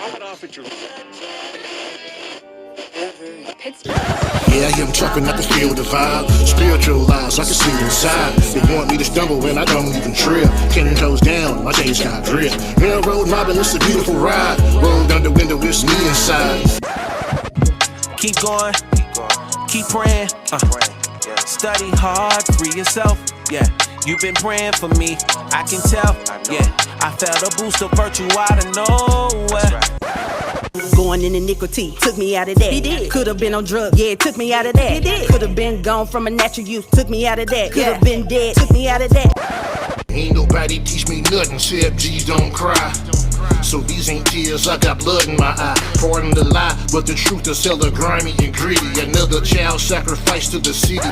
Yeah, I am chopping, I can feel the vibe. Spiritualized, I can see inside. They want me to stumble when I don't even trip. 10 toes down, my chains got drip. Railroad mobbing, it's a beautiful ride. Roll down the window, it's me inside. Keep going, keep praying. Study hard, free yourself. Yeah, you've been praying for me. I can tell. Yeah, I felt a boost of virtue out of nowhere. Going in the nicotine, took me out of that. He did. Could have been on drugs, yeah, took me out of that. He did. Could have been gone from a natural use, took me out of that. Could have been dead, took me out of that. Ain't nobody teach me nothing except G's don't cry. So these ain't tears, I got blood in my eye. Pardon the lie, but the truth is hella grimy and greedy. Another child sacrificed to the city.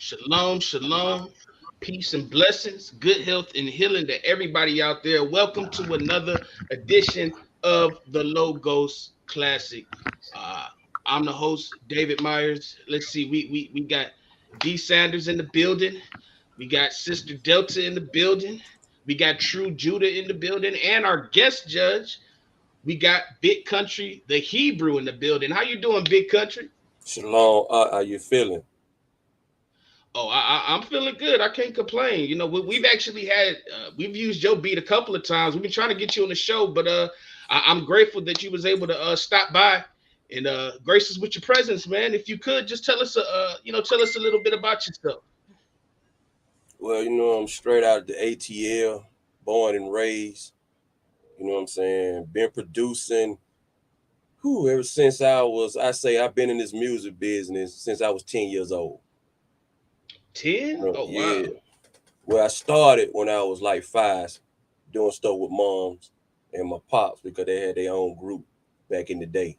Shalom, shalom, peace and blessings, good health and healing to everybody out there. Welcome to another edition of the Logos Classic. I'm the host, David Myers. Let's see, we got D Sanders in the building. We got Sister Delta in the building. We got True Judah in the building, and our guest judge. We got Big Country, the Hebrew, in the building. How you doing, Big Country? Shalom. How you feeling? Oh, I'm feeling good. I can't complain. You know, we've actually had we've used your beat a couple of times. We've been trying to get you on the show, but I'm grateful that you was able to stop by and grace us with your presence, man. If you could just tell us tell us a little bit about yourself. Well, I'm straight out of the ATL, born and raised. You know what I'm saying? Been producing ever since I've been in this music business since I was 10 years old. 10? Oh, yeah. Wow. Well, I started when I was like 5, doing stuff with moms and my pops because they had their own group back in the day.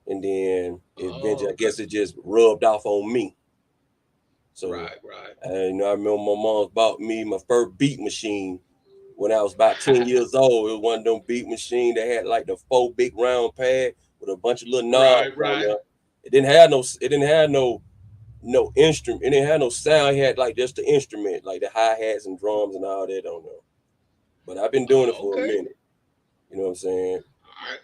And then eventually, I guess it just rubbed off on me. So, right. I remember my mom bought me my first beat machine when I was about 10 years old. It was one of them beat machines that had like the 4 big round pad with a bunch of little knobs. Right. It didn't have no instrument. It didn't have no sound. It had like just the instrument, like the hi-hats and drums and all that. I don't know. But I've been doing it for a minute. You know what I'm saying? All right.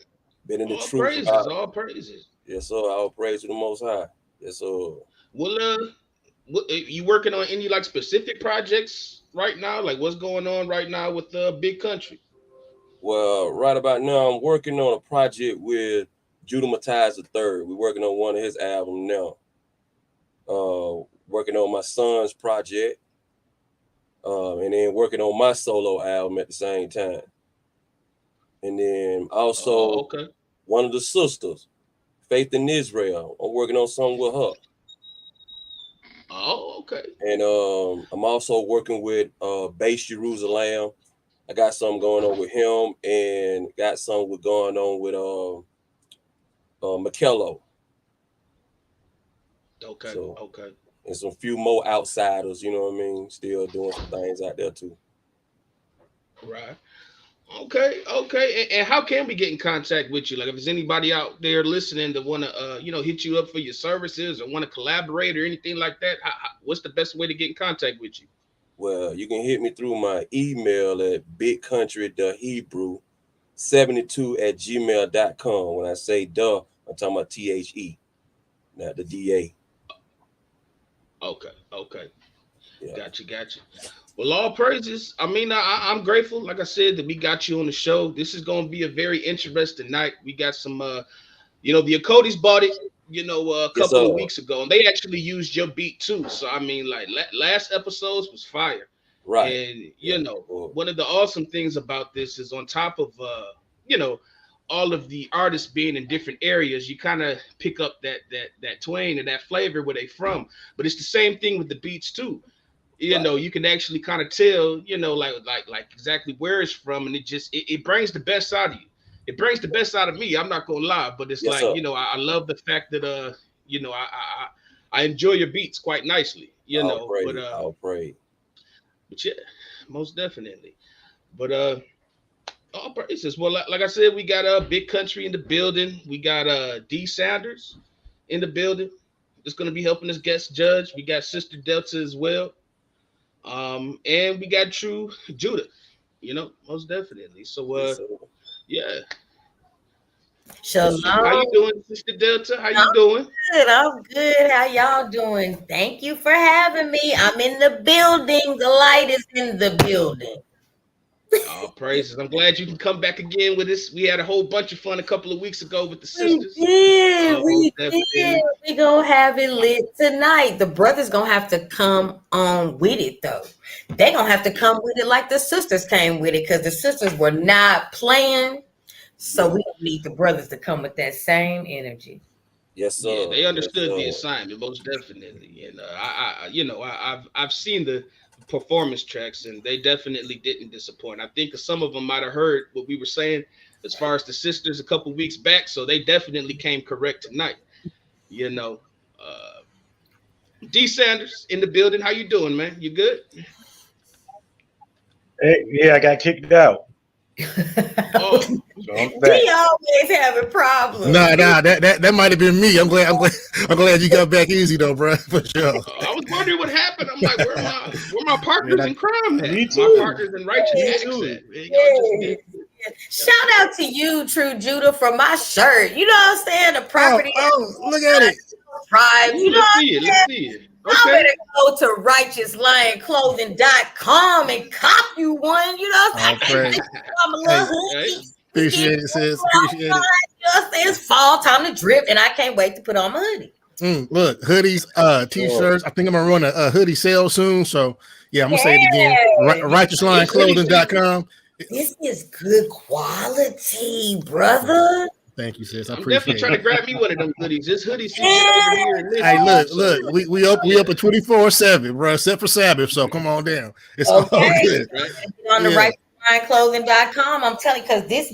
Been in the all truth. Praises, all praises. Yes, sir. All praise to the Most High. Yes, sir. Well, you working on any like specific projects right now? Like what's going on right now with Big Country? Well, right about now, I'm working on a project with Judah Matthias III. We're working on one of his albums now. Working on my son's project, and then working on my solo album at the same time. And then also one of the sisters, Faith in Israel. I'm working on something with her. Oh, okay. And I'm also working with Base Jerusalem. I got something going on with him, and got something going on with Mikello. Okay. So, okay. And some few more outsiders, you know what I mean? Still doing some things out there too. Right. Okay. And how can we get in contact with you? Like if there's anybody out there listening that want to, hit you up for your services or want to collaborate or anything like that, what's the best way to get in contact with you? Well, you can hit me through my email at bigcountrythehebrew72@gmail.com. When I say duh, I'm talking about THE, not the DA. Okay. Yeah. Gotcha. Well, all praises. I mean, I'm grateful, like I said, that we got you on the show. This is going to be a very interesting night. We got some, the Acody's bought it, a couple of weeks ago, and they actually used your beat too. So, I mean, like last episodes was fire. Right. And, one of the awesome things about this is on top of, all of the artists being in different areas, you kind of pick up that twang and that flavor where they from. But it's the same thing with the beats too. You can actually kind of tell, like exactly where it's from, and it brings the best out of you. It brings the best out of me. I'm not gonna lie, but it's I love the fact that I enjoy your beats quite nicely. I'll pray. But yeah, most definitely. But all praises. Well, like I said, we got Big Country in the building. We got D Sanders in the building. It's gonna be helping us guest judge. We got Sister Delta as well. And we got True Judah, most definitely. So Yes, sir. yeah. Shalom. How you doing, Sister Delta? How you I'm doing? good. I'm good. How y'all doing? Thank you for having me. I'm in the building. The light is in the building. All praises. I'm glad you can come back again with us. We had a whole bunch of fun a couple of weeks ago with the We sisters. did. We Most did. definitely. We gonna have it lit tonight. The brothers gonna have to come on with it though. They gonna have to come with it like the sisters came with it because the sisters were not playing. So we need the brothers to come with that same energy. Yes, sir. Yeah, they understood the Yes, assignment most definitely, and I've seen the performance tracks, and they definitely didn't disappoint. I think some of them might have heard what we were saying as far as the sisters a couple weeks back, so they definitely came correct tonight. You know, uh, D Sanders in the building. How you doing, man? You good? Hey, yeah, I got kicked out. Oh, So I'm back. He always having problems. Nah, that might have been me. I'm glad you got back easy though, bro. For sure. I was wondering what happened. I'm like, where my partners Yeah, in crime at? Me My too. partners in righteous Me acts too. at. Man, y'all just Shout out to you, True Judah, for my shirt. You know what I'm saying? The property Look at it. tribe. You know let's what see it. I'm Let's saying? see it. I'm Okay. gonna go to righteouslionclothing.com and cop you one. You know what I'm saying? I'm a little hoodie. Appreciate it, sis. Appreciate it. You know what I'm saying? It's fall time to drip, and I can't wait to put on my hoodie. Look, hoodies, t-shirts. I think I'm gonna run a hoodie sale soon. So yeah, I'm gonna say it again. Righteouslionclothing.com. This is good quality, brother. Thank you, sis. I I'm definitely appreciate trying to it. grab me one of them hoodies. This hoodie season over here. In this Hey, month, so- look, we up at 24/7, bro, except for Sabbath. So come on down. It's all Okay. good. Right? On the Yeah. righteousclothing.com, I'm telling you, because this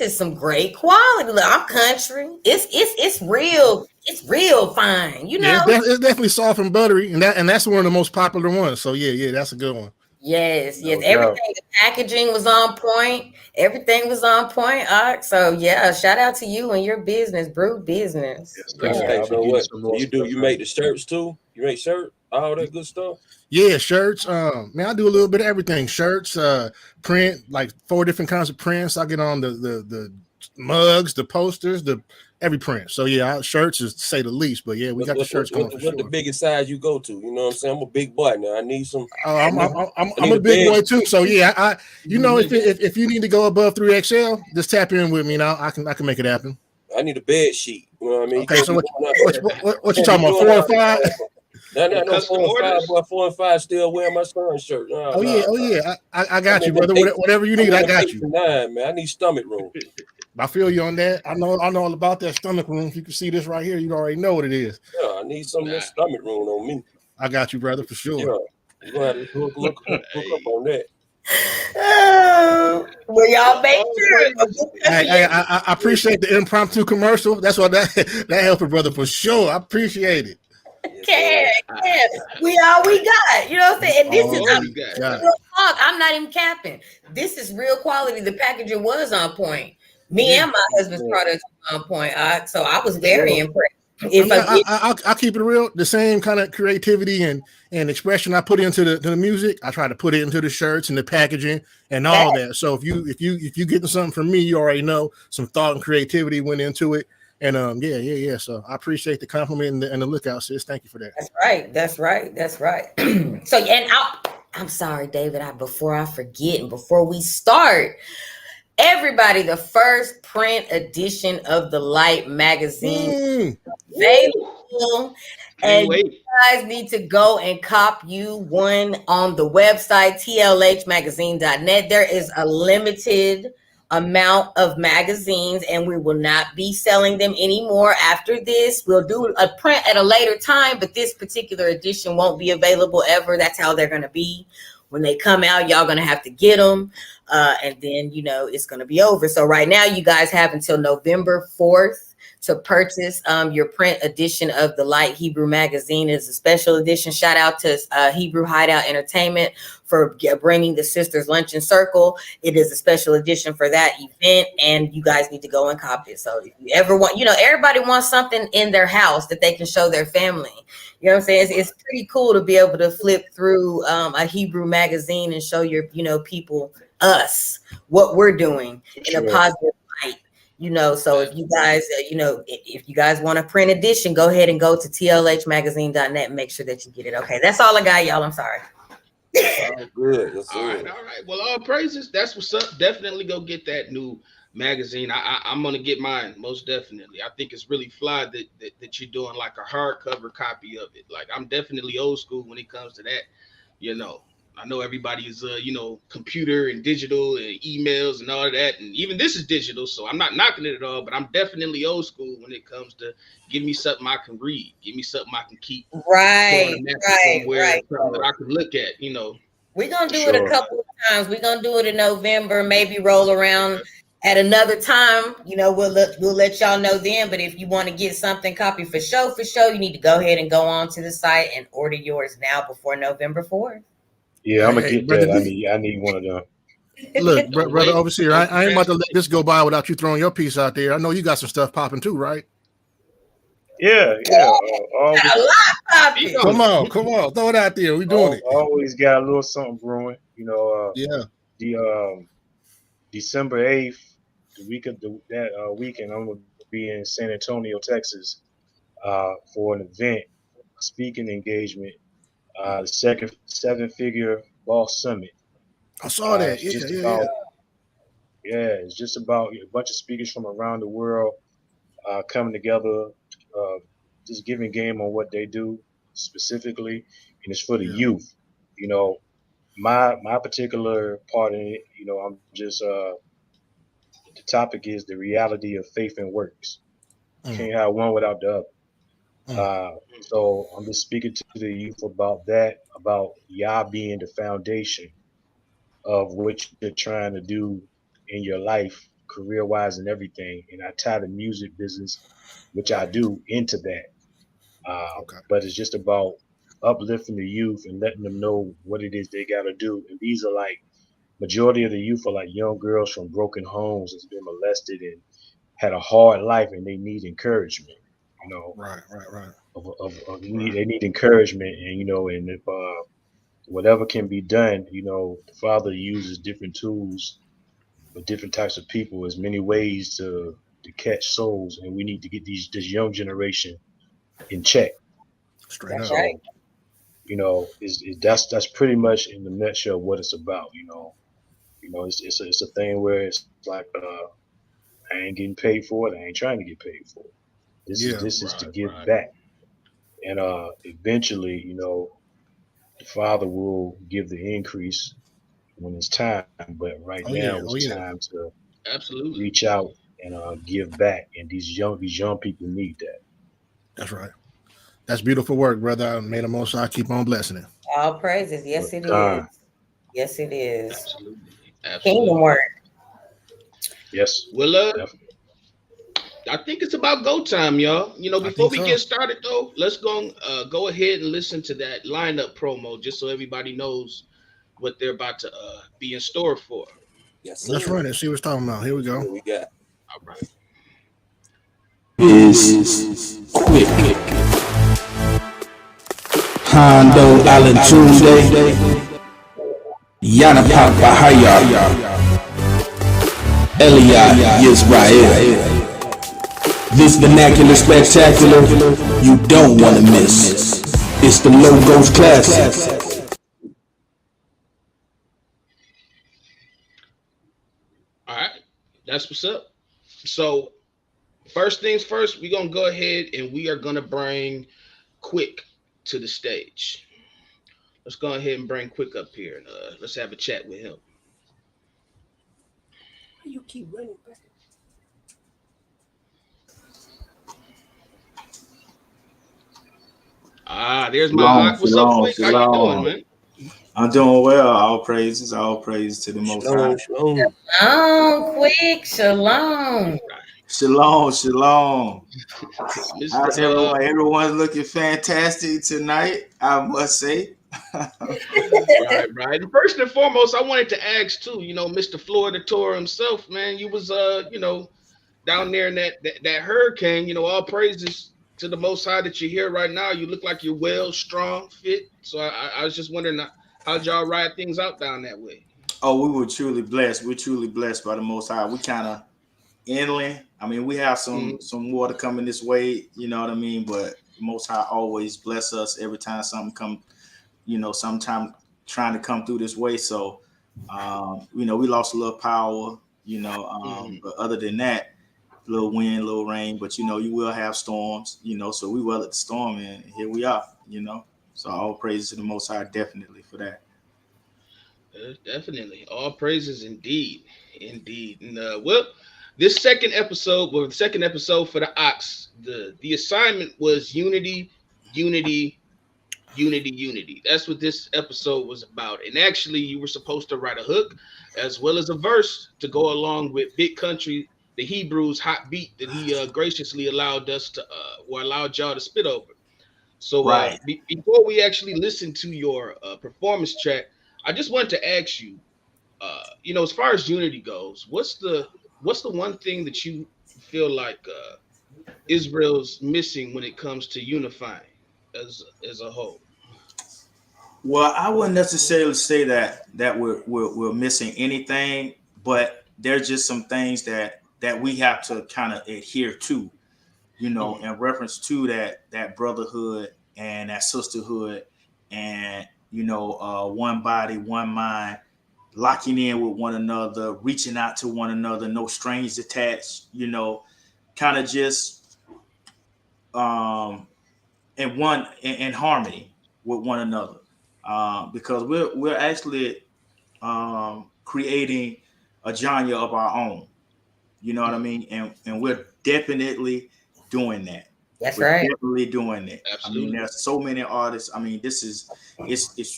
is some great quality. Look, I'm country. It's real. It's real fine. You know. Yeah, it's definitely soft and buttery, and that's one of the most popular ones. So yeah, that's a good one. Yes. No doubt. Everything, the packaging was on point. Everything was on point. So yeah, shout out to you and your business, brew business. Yes, Yeah. sir. Hey, I'll you be know getting what? some more You do. stuff You from make the shirts too. You make shirt, all that good stuff. Yeah, shirts. Man, I do a little bit of everything. Shirts, print, like 4 different kinds of prints. I get on the mugs, the posters, the every print. So yeah, shirts is to say the least. But yeah, we got the shirts going for What the sure. biggest size you go to? You know what I'm saying? I'm a big boy now. I need some. I'm need a a big bed. boy too. So yeah, if you need to go above 3XL, just tap in with me and I can make it happen. I need a bed sheet. You know what I mean? Okay, so what you talking about? 4 and 5? No, Custom 4 and 5, orders? boy. 4 and 5 still wearing my son's shirt. Oh yeah. I got you, brother. Whatever you need, I got you. 9, man. I need stomach room. I feel you on that. I know all about that stomach room. If you can see this right here, you already know what it is. Yeah, I need some of that stomach room on me. I got you, brother, for sure. Yeah, you're gonna have to look up on that. Well, y'all make sure. Hey, I appreciate the impromptu commercial. That's what that helped, brother, for sure. I appreciate it. Can. We all we got. You know what I'm saying? And this is All we got. God. real talk. I'm not even capping. This is real quality. The packaging was on point. Me and my husband's products were on point. So I was very impressed. I'll keep it real. The same kind of creativity and expression I put into the music, I try to put it into the shirts and the packaging and all that. So if you getting something from me, you already know some thought and creativity went into it. And yeah. So I appreciate the compliment and the lookout, sis. Thank you for that. That's right. So and I'm sorry, David. Before I forget and before we start, everybody, the first print edition of the Light magazine available. And you guys need to go and cop you one on the website, tlhmagazine.net. There is a limited amount of magazines, and we will not be selling them anymore after this. We'll do a print at a later time, but this particular edition won't be available ever. That's how they're going to be. When they come out, y'all going to have to get them. And then, it's going to be over. So right now, you guys have until November 4th to purchase your print edition of the Light Hebrew magazine. It's a special edition. Shout out to Hebrew Hideout Entertainment for bringing the Sisters Luncheon Circle. It is a special edition for that event, and you guys need to go and copy it. So if you ever want, everybody wants something in their house that they can show their family. You know what I'm saying? It's pretty cool to be able to flip through a Hebrew magazine and show your, people, us, what we're doing in a positive light. So if you guys, if you guys want a print edition, go ahead and go to tlhmagazine.net and make sure that you get it. Okay, that's all I got, y'all. I'm sorry. Good. All right. Well, all praises. That's what's up. Definitely go get that new magazine. I'm gonna get mine most definitely. I think it's really fly that you're doing like a hardcover copy of it. Like I'm definitely old school when it comes to that. I know everybody is computer and digital and emails and all of that, and even this is digital, so I'm not knocking it at all. But I'm definitely old school when it comes to give me something I can read, give me something I can keep right somewhere that I can look at. We're gonna do it a couple of times. We're gonna do it in November, maybe roll around at another time. We'll let y'all know then. But if you want to get something copy for show, you need to go ahead and go on to the site and order yours now before November 4th. Yeah, I'm gonna get that. I need one of them. Look, brother overseer, I ain't about to let this go by without you throwing your piece out there. I know you got some stuff popping too, right? Yeah. Come on, throw it out there. We doing it. Always got a little something brewing. Yeah. The December 8th, the week of that weekend, I'm gonna be in San Antonio, Texas, for an event, a speaking engagement, the second seven-figure boss summit. I saw that. It's just about a bunch of speakers from around the world coming together, just giving game on what they do specifically, and it's for the youth. My particular part in it, I'm just the topic is the reality of faith and works. Can't have one without the other. So I'm just speaking to the youth about that, about Yah being the foundation of what you're trying to do in your life, career-wise and everything. And I tie the music business, which I do, into that. But it's just about uplifting the youth and letting them know what it is they got to do. And these are like, majority of the youth are like young girls from broken homes that's been molested and had a hard life, and they need encouragement. Right. They need encouragement, and if whatever can be done, the Father uses different tools for different types of people, as many ways to catch souls, and we need to get this young generation in check. Straight up. So, that's pretty much in the nutshell what it's about. It's a thing where it's like I ain't getting paid for it. I ain't trying to get paid for it. This is to give back, and eventually, the Father will give the increase when it's time. But right now, it's time to absolutely reach out and give back, and these young people need that. That's right. That's beautiful work, brother. May the Most High keep on blessing it. All praises. Yes, it is. Yes, it is. Absolutely. Kingdom work. Yes. Well, I think it's about go time, y'all. Before we get started, though, let's go ahead and listen to that lineup promo, just so everybody knows what they're about to be in store for. Yes, that's right. Let's see what's talking about. Here we go. What we got? All right. Is quick. Hondo Alatunde, Yana Bahaya, Elia Yisrael. This vernacular spectacular you don't want to miss. It's the Logos Classic. All right, that's what's up. So, first things first, we're gonna go ahead and we are gonna bring Quick to the stage. Let's go ahead and bring Quick up here and let's have a chat with him. You keep running back. There's my What's up, Quick? How you doing, man? I'm doing well. All praises to the Most High. Shalom, Quick. Shalom. Shalom, shalom. How's Mr. everyone? Everyone's looking fantastic tonight, I must say. Right, right. And first and foremost, I wanted to ask too, Mr. Florida Tour himself, man. You was down there in that hurricane, all praises to the most high that you're here right now. You look like you're well, strong, fit. So I was just wondering how'd y'all ride things out down that way? Oh, we were truly blessed. We're truly blessed by the most high. We kind of inland. I mean, we have some water coming this way, you know what I mean? But most high always bless us every time something come, sometime trying to come through this way. So we lost a little power, but other than that, a little wind, a little rain, but you will have storms, so we weathered the storm and here we are, So all praise to the most high definitely for that. Definitely. All praises indeed. Indeed. And this second episode, the second episode for the Ox, the assignment was unity, unity, unity, unity. That's what this episode was about. And actually, you were supposed to write a hook as well as a verse to go along with Big Country, the Hebrews hot beat that he graciously allowed us to allowed y'all to spit over. So Right. Before we actually listen to your performance track, I just wanted to ask you, as far as unity goes, what's the one thing that you feel like Israel's missing when it comes to unifying as a whole? Well, I wouldn't necessarily say that we're missing anything, but there's just some things that we have to kind of adhere to, in reference to that brotherhood and that sisterhood, and one body, one mind, locking in with one another, reaching out to one another, no strings attached, kind of just in harmony with one another. Because we're actually creating a genre of our own, you know what I mean, and we're definitely doing that. We're definitely doing it. Absolutely. I mean, there's so many artists. I mean, it's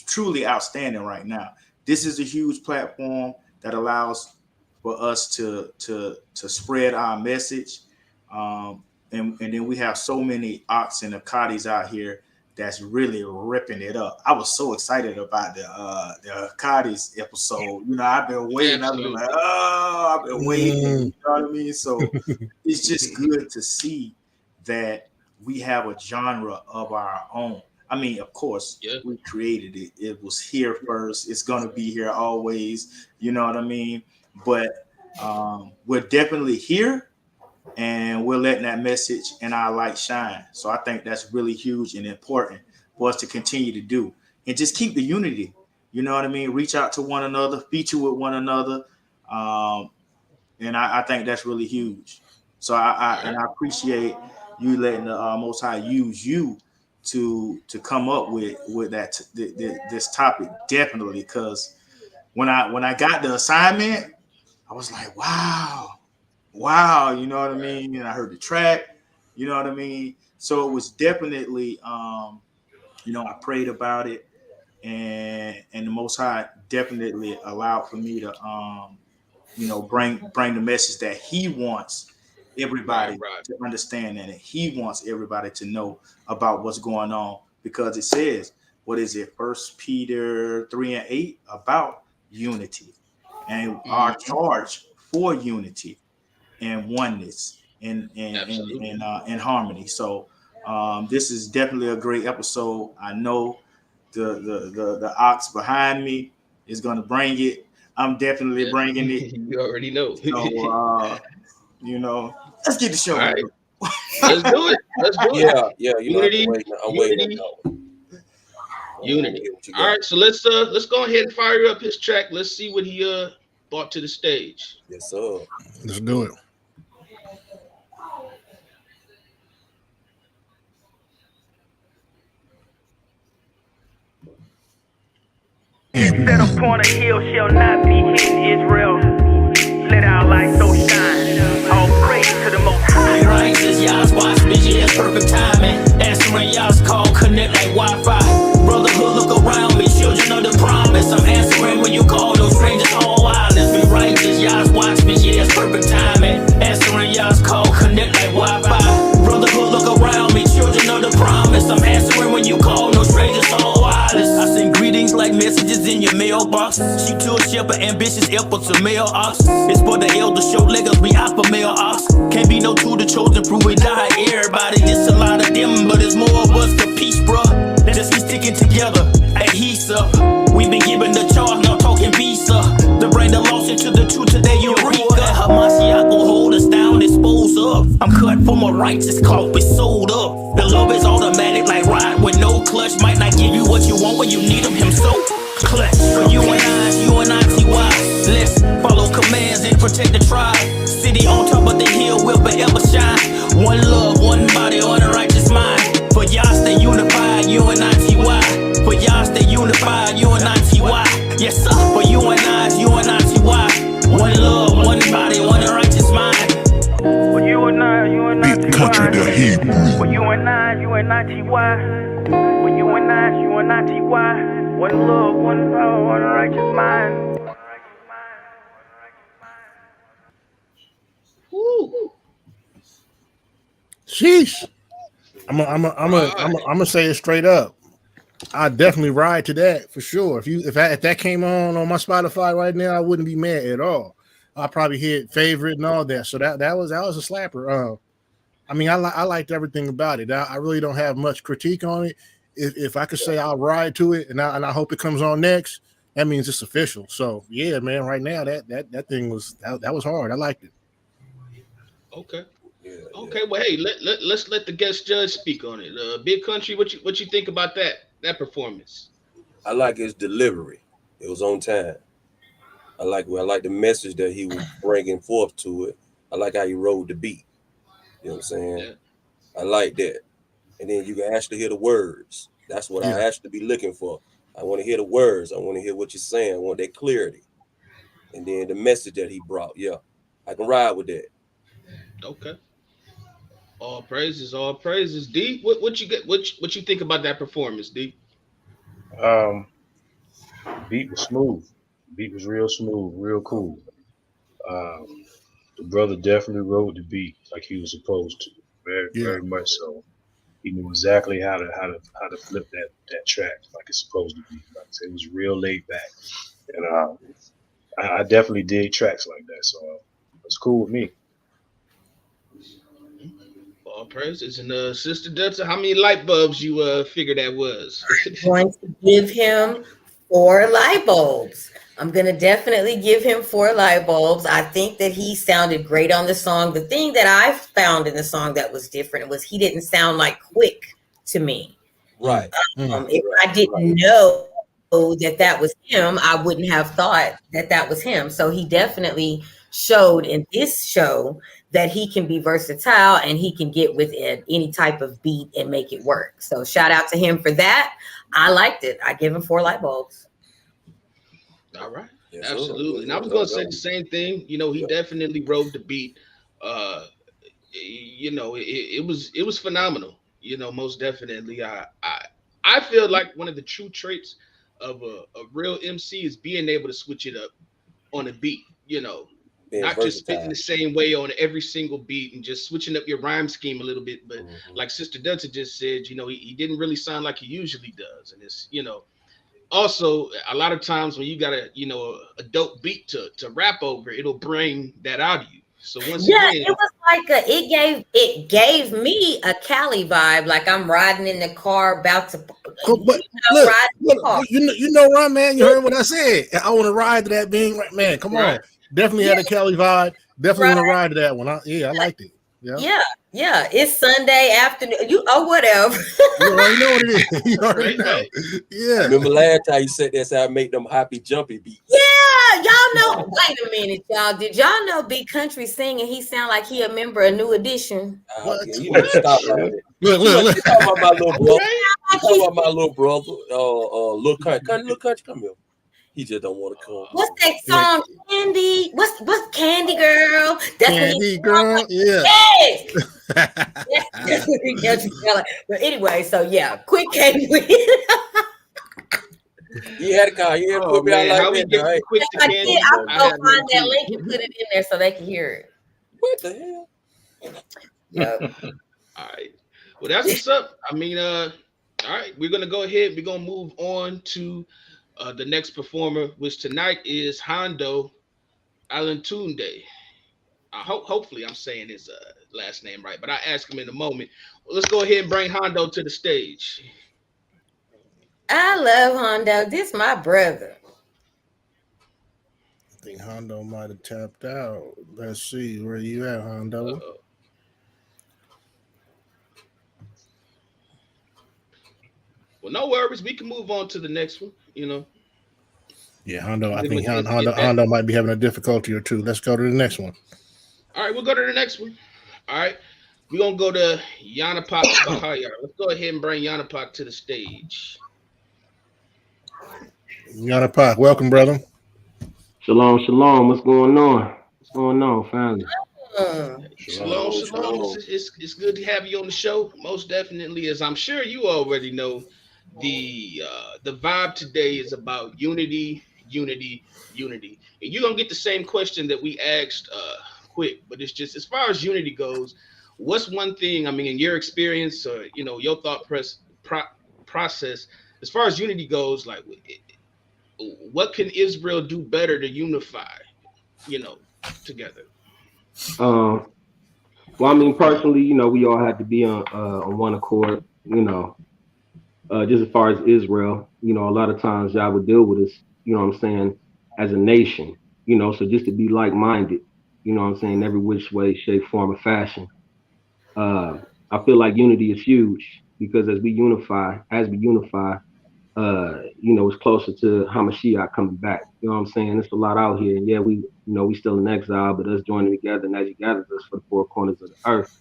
truly outstanding right now. This is a huge platform that allows for us to spread our message, and then we have so many Ox and Akadis out here that's really ripping it up. I was so excited about the Akadis episode. I've been waiting. I've been like, I've been waiting. You know what I mean? So it's just good to see that we have a genre of our own. I mean, of course, we created it. It was here first. It's gonna be here always. You know what I mean? But we're definitely here, and we're letting that message and our light shine. So I think that's really huge and important for us to continue to do, and just keep the unity. You know what I mean? Reach out to one another, feature with one another, and I think that's really huge. So I appreciate you letting the Most High use you to come up with that this topic, definitely, because when I got the assignment, I was like, wow, you know what I mean? And I heard the track, you know what I mean? So it was definitely I prayed about it, and the Most High definitely allowed for me to bring the message that he wants everybody to understand, and he wants everybody to know about what's going on, because it says, what is it, 1 Peter 3:8, about unity and our charge for unity and oneness and harmony. So this is definitely a great episode. I know the Ox behind me is going to bring it. I'm definitely bringing it. You already know. So let's get the show. All right. Let's do it. Yeah. Unity. I'm waiting. Unity. All right, so let's go ahead and fire up his track. Let's see what he brought to the stage. Yes, sir. Let's do it. Set upon a hill shall not be hidden, Israel. Let our light so shine. All praise to the Most High. Righteous, y'all's watch me, yeah, perfect timing. Answering y'all's call, connect like Wi-Fi. Brotherhood, look around me, children of the promise. I'm answering when you call those strangers all islands. Be righteous, y'all's watch me, yeah, perfect timing. Answering y'all's call, messages in your mailbox. She took shepherd, ambitious efforts to mail ox. It's for the elders, show leggers, we alpha male ox. Can't be no two, the chosen, prove we die. Everybody, just a lot of them, but it's more of us to peace, bruh. Just be sticking together, adhesive. We been given the charge, now talking visa. To bring the lost into the truth today, Eureka. Hamashiach gon' hold us down, dispose of. I'm cut from a righteous cloth, we sold up. The love is automatic, like ride with no clutch. Might not give you what you want when you need him so clutch. For you and I, T.Y. Let's follow commands and protect the tribe. City on top of the hill will forever shine. One love, one body, one righteous mind. For y'all stay unified, you and I, T.Y. For y'all stay unified, you and I, T.Y. Yes sir, for you and I, T.Y. One love, one body, one righteous mind. For you and I, Big country the Hebrew. For you and I, T.Y. For you and I, T.Y. One love, one power, one righteous mind. Woo. Sheesh. I'm gonna say it straight up. I definitely ride to that for sure. If that came on my Spotify right now, I wouldn't be mad at all. I probably hit favorite and all that. So that was a slapper. I mean, I liked everything about it. I really don't have much critique on it. If I could say I'll ride to it, and I hope it comes on next, that means it's official. So yeah, man, right now that thing was that was hard. I liked it. Okay. Yeah, Okay. Well, hey, let's let the guest judge speak on it. Big Country, what you think about that performance? I like his delivery. It was on time. I like the message that he was bringing forth to it. I like how he rode the beat. You know what I'm saying? Yeah. I like that. And then you can actually hear the words. That's what I Yeah. actually be looking for. I want to hear the words. I want to hear what you're saying. I want that clarity. And then the message that he brought. Yeah, I can ride with that. Okay. All praises, all praises. D, what you get? What you think about that performance, D? The beat was smooth. The beat was real smooth, real cool. Um, the brother definitely rode the beat like he was supposed to. Very, Yeah. very much so. He knew exactly how to flip that track like it's supposed to be. Like I said, it was real laid back, and I definitely dig tracks like that. So it's cool with me. All praises. And Sister Delta, how many light bulbs you figure that was? Going to give him 4 light bulbs. I'm going to definitely give him 4 light bulbs. I think that he sounded great on the song. The thing that I found in the song that was different was he didn't sound like Quick to me. Right. If I didn't know that was him, I wouldn't have thought that was him. So he definitely showed in this show that he can be versatile and he can get with it, any type of beat and make it work. So shout out to him for that. I liked it. I give him 4 light bulbs. All right. Yes, Absolutely. And I was sir. gonna say the same thing. You know, he definitely rode the beat. You know, it was phenomenal. You know, most definitely. I feel like one of the true traits of a real MC is being able to switch it up on a beat. You know, Being not just spitting versatile. the same way on every single beat and just switching up your rhyme scheme a little bit. But Mhm. like Sister Delta just said, you know, he didn't really sound like he usually does. And it's, you know, also a lot of times when you got a dope beat to rap over, it'll bring that out of you. So once Yeah, again, it was like it gave me a Cali vibe, like I'm riding in the car about to But look, riding in the car. you know what, man? You heard what I said. I want to ride to that being right, man. Come on, right? definitely had a Cali vibe. Definitely want to ride to that one. I liked it. Yeah, Yeah. It's Sunday afternoon. Whatever. you already know what it is. You already Right, know. right. Yeah. Remember last time you said that, I make them happy jumpy beats. Yeah, y'all know. Wait a minute, y'all. Did y'all know Big Country singing? He sound like he a member of New Edition. What? Yeah, you need to stop all that. Look. You talking about my little brother. Okay. You talking about my little brother. Little country, come here. He just don't want to come. What's that Yeah. song? Candy. What's Candy Girl? That's when Candy he girl. Yeah. yes. That's what he does. But anyway, so yeah, Quick came with it. He had a car. He had to Oh put me out man, how like we that. get Right? from quick to I candy? did. I'll I go have find no that clue. link and put it in there so they can hear it. What the hell? Yeah. All right. Well, that's what's up. I mean, all right, we're gonna go ahead. We're gonna move on to The next performer, which tonight is Hondo Alantunde. Hopefully I'm saying his last name right, but I ask him in a moment. Well, let's go ahead and bring Hondo to the stage. I love Hondo. This my brother. I think Hondo might have tapped out. Let's see where you at, Hondo. Uh-oh. Well, no worries. We can move on to the next one. Yeah, Hondo. I Give him a think chance to get back. Hondo might be having a difficulty or two. Let's go to the next one. All right, we'll go to the next one. All right, we're gonna go to Yanapak Bahayar. Let's go ahead and bring Yanapak to the stage. Yanapak, welcome, brother. Shalom, shalom. What's going on? What's going on, family? Shalom, shalom. It's good to have you on the show. Most definitely, as I'm sure you already know, the vibe today is about unity, unity, unity. And you're gonna get the same question that we asked quick, but it's just as far as unity goes, what's one thing, I mean, in your experience or your thought process, as far as unity goes, like what can Israel do better to unify, together? Well, I mean, personally, we all had to be on one accord, just as far as Israel, a lot of times y'all would deal with us, you know what I'm saying, as a nation, so just to be like-minded, you know what I'm saying, every which way, shape, form, or fashion. I feel like unity is huge because as we unify, it's closer to Hamashiach coming back. You know what I'm saying? It's a lot out here. And yeah, we still in exile, but us joining together and as he gathers us for the four corners of the earth,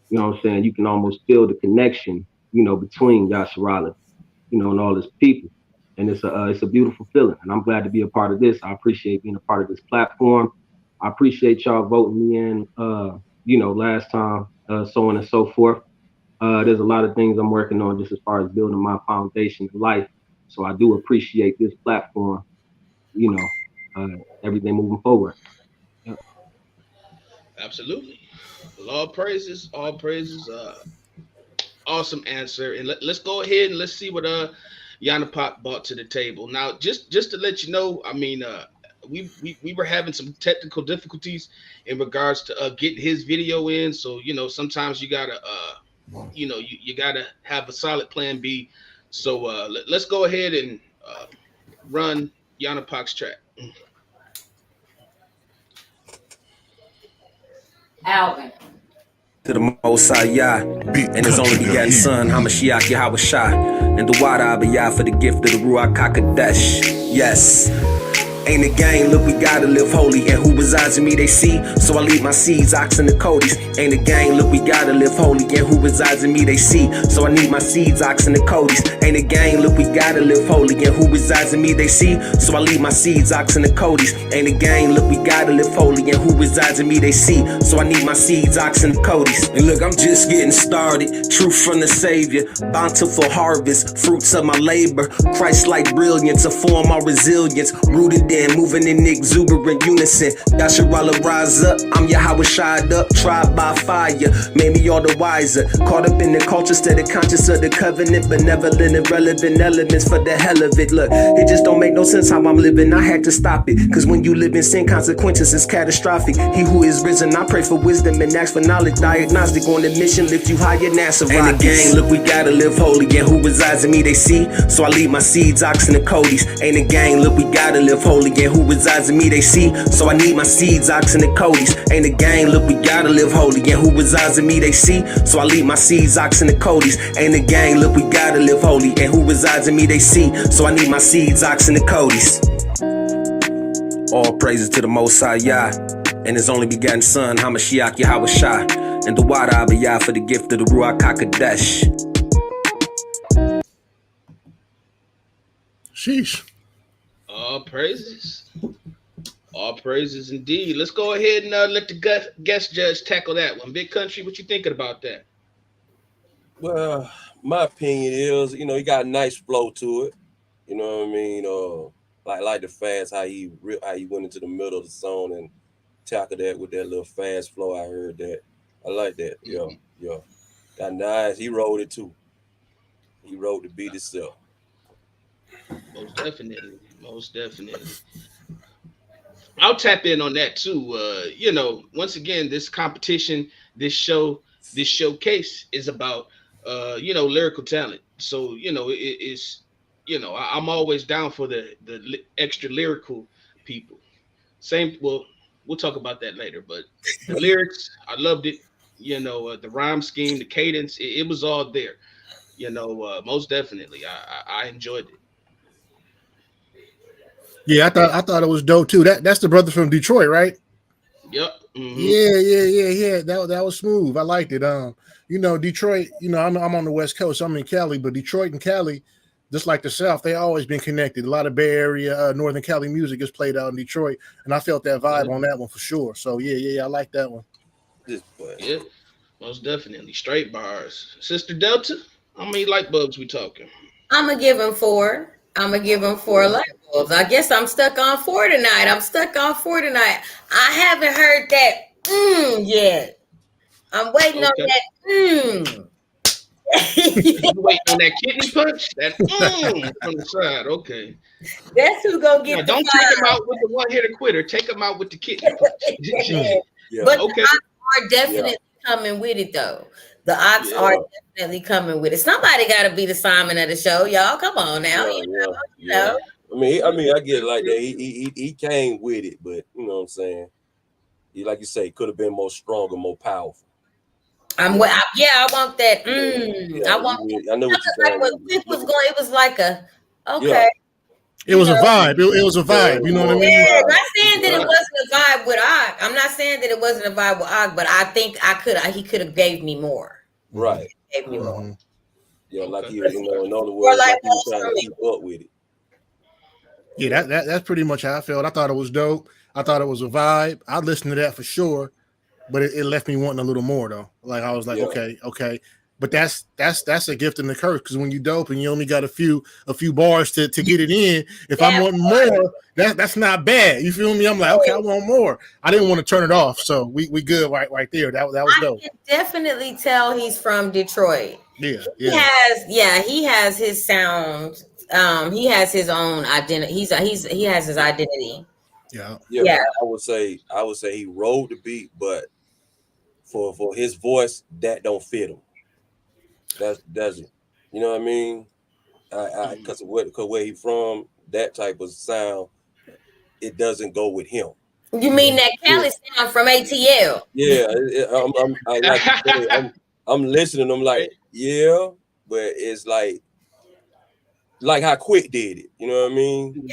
you know what I'm saying? You can almost feel the connection, between Yasharala, and all his people. And it's a beautiful feeling. And I'm glad to be a part of this. I appreciate being a part of this platform. I appreciate y'all voting me in, last time, so on and so forth. There's a lot of things I'm working on just as far as building my foundation in life. So I do appreciate this platform, everything moving forward. Yeah. Absolutely. Well, all praises, all praises. Awesome answer. And let's go ahead and let's see what Yanapak brought to the table. Now, just to let you know, I mean, we were having some technical difficulties in regards to getting his video in. So sometimes you gotta you gotta have a solid plan B. So let's go ahead and run Yanapak's track. Alvin. To the Most High Yah, and his only begotten Son, Hamashiach Yahweh Shai, and the Wada Abiyah for the gift of the Ruach HaKodesh. Yes. Ain't a game, look, we gotta live holy. And who resides in me, they see. So I leave my seeds, oxen and codies. Ain't a game, look, we gotta live holy. And who resides in me, they see. So I need my seeds, oxen and codies. Ain't a game, look, we gotta live holy. And who resides in me, they see. So I leave my seeds, oxen and codies. Ain't a game, look, we gotta live holy. And who resides in me, they see. So I need my seeds, oxen and codies. And look, I'm just getting started. Truth from the Savior, bountiful harvest, fruits of my labor. Christ-like brilliance, a form of resilience, rooted in, moving in exuberant unison. Yasharala rise up, I'm Yahweh shied up, tried by fire, made me all the wiser. Caught up in the culture, steady conscious of the covenant, benevolent and relevant elements for the hell of it. Look, it just don't make no sense how I'm living, I had to stop it. Cause when you live in sin, consequences is catastrophic. He who is risen, I pray for wisdom and ask for knowledge. Diagnostic on the mission, lift you higher, NASA rockets. Ain't a gang, look, we gotta live holy. And who resides in me, they see. So I leave my seeds, oxen and codies. Ain't a gang, look, we gotta live holy. And who resides in me, they see. So I need my seeds, oxen and codies. Ain't a gang, look, we gotta live holy. And who resides in me, they see. So I leave my seeds, oxen and codies. Ain't a gang, look, we gotta live holy. And who resides in me, they see. So I need my seeds, oxen and codies. All praises to the Most High Yah, and his only begotten Son, Hamashiach Yahweh Shai, and the Wada Abiyah for the gift of the Ruach HaKodesh. Sheesh. All praises. All praises indeed. Let's go ahead and let the guest judge tackle that one. Big Country, what you thinking about that? Well, my opinion is, he got a nice flow to it. You know what I mean? Like the fast, how he went into the middle of the song and tackled that with that little fast flow. I heard that. I like that. Yeah. Got nice. He wrote it too. He wrote the beat itself. Most definitely. Most definitely. I'll tap in on that too. Once again, this competition, this showcase is about lyrical talent. So it's I'm always down for the extra lyrical people. Same. Well, we'll talk about that later. But the lyrics, I loved it. The rhyme scheme, the cadence, it was all there. Most definitely, I enjoyed it. Yeah, I thought it was dope too. That's the brother from Detroit, right? Yep. Hmm. Yeah. That was smooth. I liked it. Detroit. I'm on the West Coast. I'm in Cali, but Detroit and Cali, just like the South, they always been connected. A lot of Bay Area, Northern Cali music is played out in Detroit, and I felt that Yeah. vibe on that one for sure. So yeah, I like that one. This boy. Yeah. Most definitely. Straight bars. Sister Delta, how many light bulbs we talking? I'm gonna give him 4. I'm gonna give him 4 light bulbs. I guess I'm stuck on 4 tonight. I haven't heard that yet. I'm waiting on Okay. that You waiting on that kidney punch? That from the side. Okay. That's who gonna Now get the don't take him out with the one hitter quitter. Take him out with the kidney punch. five. Yeah. But Okay. the ox are definitely coming with it though. The ox are definitely coming with it. Somebody gotta be the Simon of the show, y'all. Come on now. Yeah. I get it like that. He came with it, but you know what I'm saying. He, like you say, could have been more stronger, more powerful. I want that. I want I know what you're like saying. what Cliff was going. It was like a Yeah. It was a vibe. It was a vibe. You know what I mean? Yeah, not saying that it wasn't a vibe with Og. I'm not saying that it wasn't a vibe with Og, but I think he could have gave me more. Right. Gave me more. Yeah, like Okay. he, in other words, like he was trying to keep up with it. Yeah, that's pretty much how I felt. I thought it was dope. I thought it was a vibe. I'd listen to that for sure, but it left me wanting a little more though. Like I was like, okay. But that's a gift and a curse because when you dope and you only got a few bars to get it in, if I'm wanting more, that's not bad. You feel me? I'm like, okay, I want more. I didn't want to turn it off, so we good right there. That was dope. I can definitely tell he's from Detroit. Yeah. He has his sound. He has his own identity. He has his identity. Yeah. I would say he rode the beat, but for his voice, that don't fit him. That doesn't. You know what I mean? Because where he from, that type of sound, it doesn't go with him. You mean that Cali sound from ATL? Yeah, I'm listening. I'm like, yeah, but it's like how Quick did it. You know what I mean?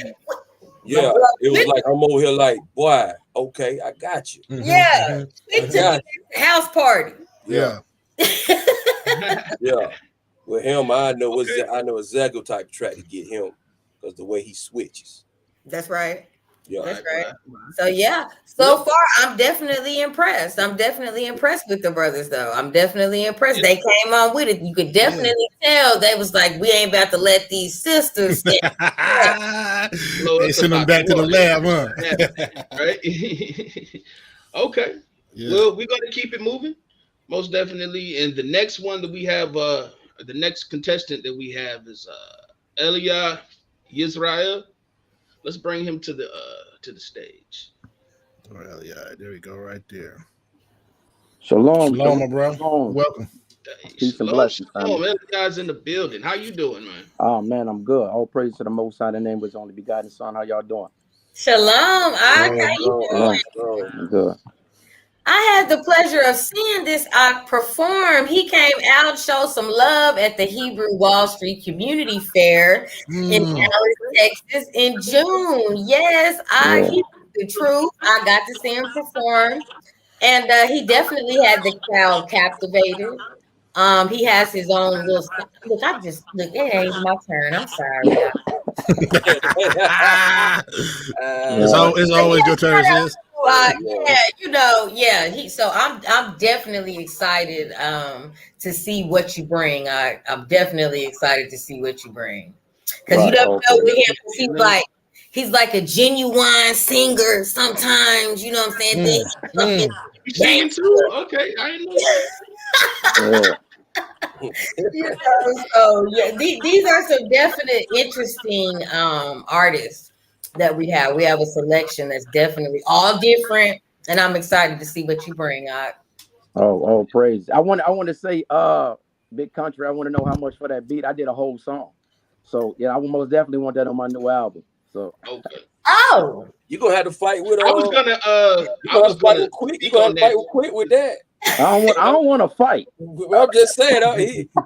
Yeah, it was like I'm over here like, boy, okay, I got you. Yeah, Quick took house party. Yeah. Yeah. With him, I know a Zago type track to get him because the way he switches. That's right. Yeah. That's right. So far, I'm definitely impressed. I'm definitely impressed with the brothers, though. I'm definitely impressed. They came on with it. You could definitely tell they was like, we ain't about to let these sisters. They send them back to the lab, huh? Right? Okay. Yeah. Well, we're gonna keep it moving. Most definitely. And the next one that we have, the next contestant that we have is Elia Yisrael. Let's bring him to the stage. Well, yeah, there we go, right there. Shalom, my bro. Welcome. Peace and blessings. Elia's in the building. How you doing, man? Oh man, I'm good. All praise to the Most High. The name was only begotten Son. How y'all doing? Shalom. How you doing? I'm good. I had the pleasure of seeing this perform. He came out, showed some love at the Hebrew Wall Street Community Fair in Dallas, Texas in June. Yes, he the truth. I got to see him perform. And he definitely had the crowd captivated. He has his own little look. It ain't my turn. I'm sorry, y'all. It's always your turn, sis. So I'm definitely excited to see what you bring. I'm definitely excited to see what you bring because you don't know with him. He's like a genuine singer. Sometimes you know what I'm saying. You singing too? Okay, I didn't know that. So yeah, these are some definite interesting artists that we have. We have a selection that's definitely all different, and I'm excited to see what you bring out. Oh, praise. I want to say, Big Country, I want to know how much for that beat. I did a whole song. So yeah, I would most definitely want that on my new album. So Okay. Oh, You gonna have to fight with I was gonna Quick. You gonna have to fight with Quick with that. I don't want to fight. Well, I'm just saying,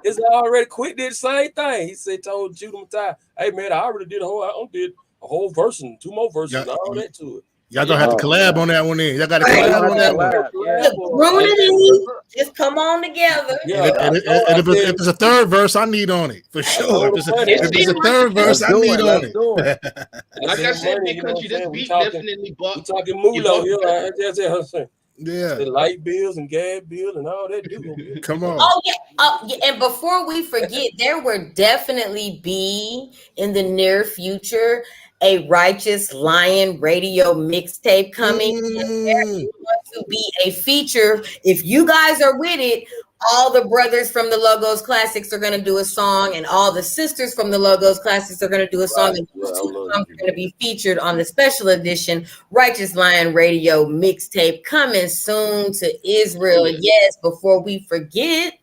it's already Quick did the same thing. He said, told Judah Matai, hey man, I already did a whole verse and 2 more verses and all that to it. Y'all gonna have to collab on that one then. Y'all gotta collab on that one. Just come on together. Yeah. And if it's a third verse, I need on it for sure. If it's a third verse, I need on it. Like I said, Big Country, this beat definitely bought. We talking Mulo here. Yeah, the light bills and gas bills and all that. Come on. Oh yeah. And before we forget, there will definitely be in the near future a Righteous Lion radio mixtape coming. There is going to be a feature. If you guys are with it, all the brothers from the Logos Classics are going to do a song, and all the sisters from the Logos Classics are going to do a song. And those 2 songs are going to be featured on the special edition Righteous Lion radio mixtape coming soon to Israel. Yes, before we forget.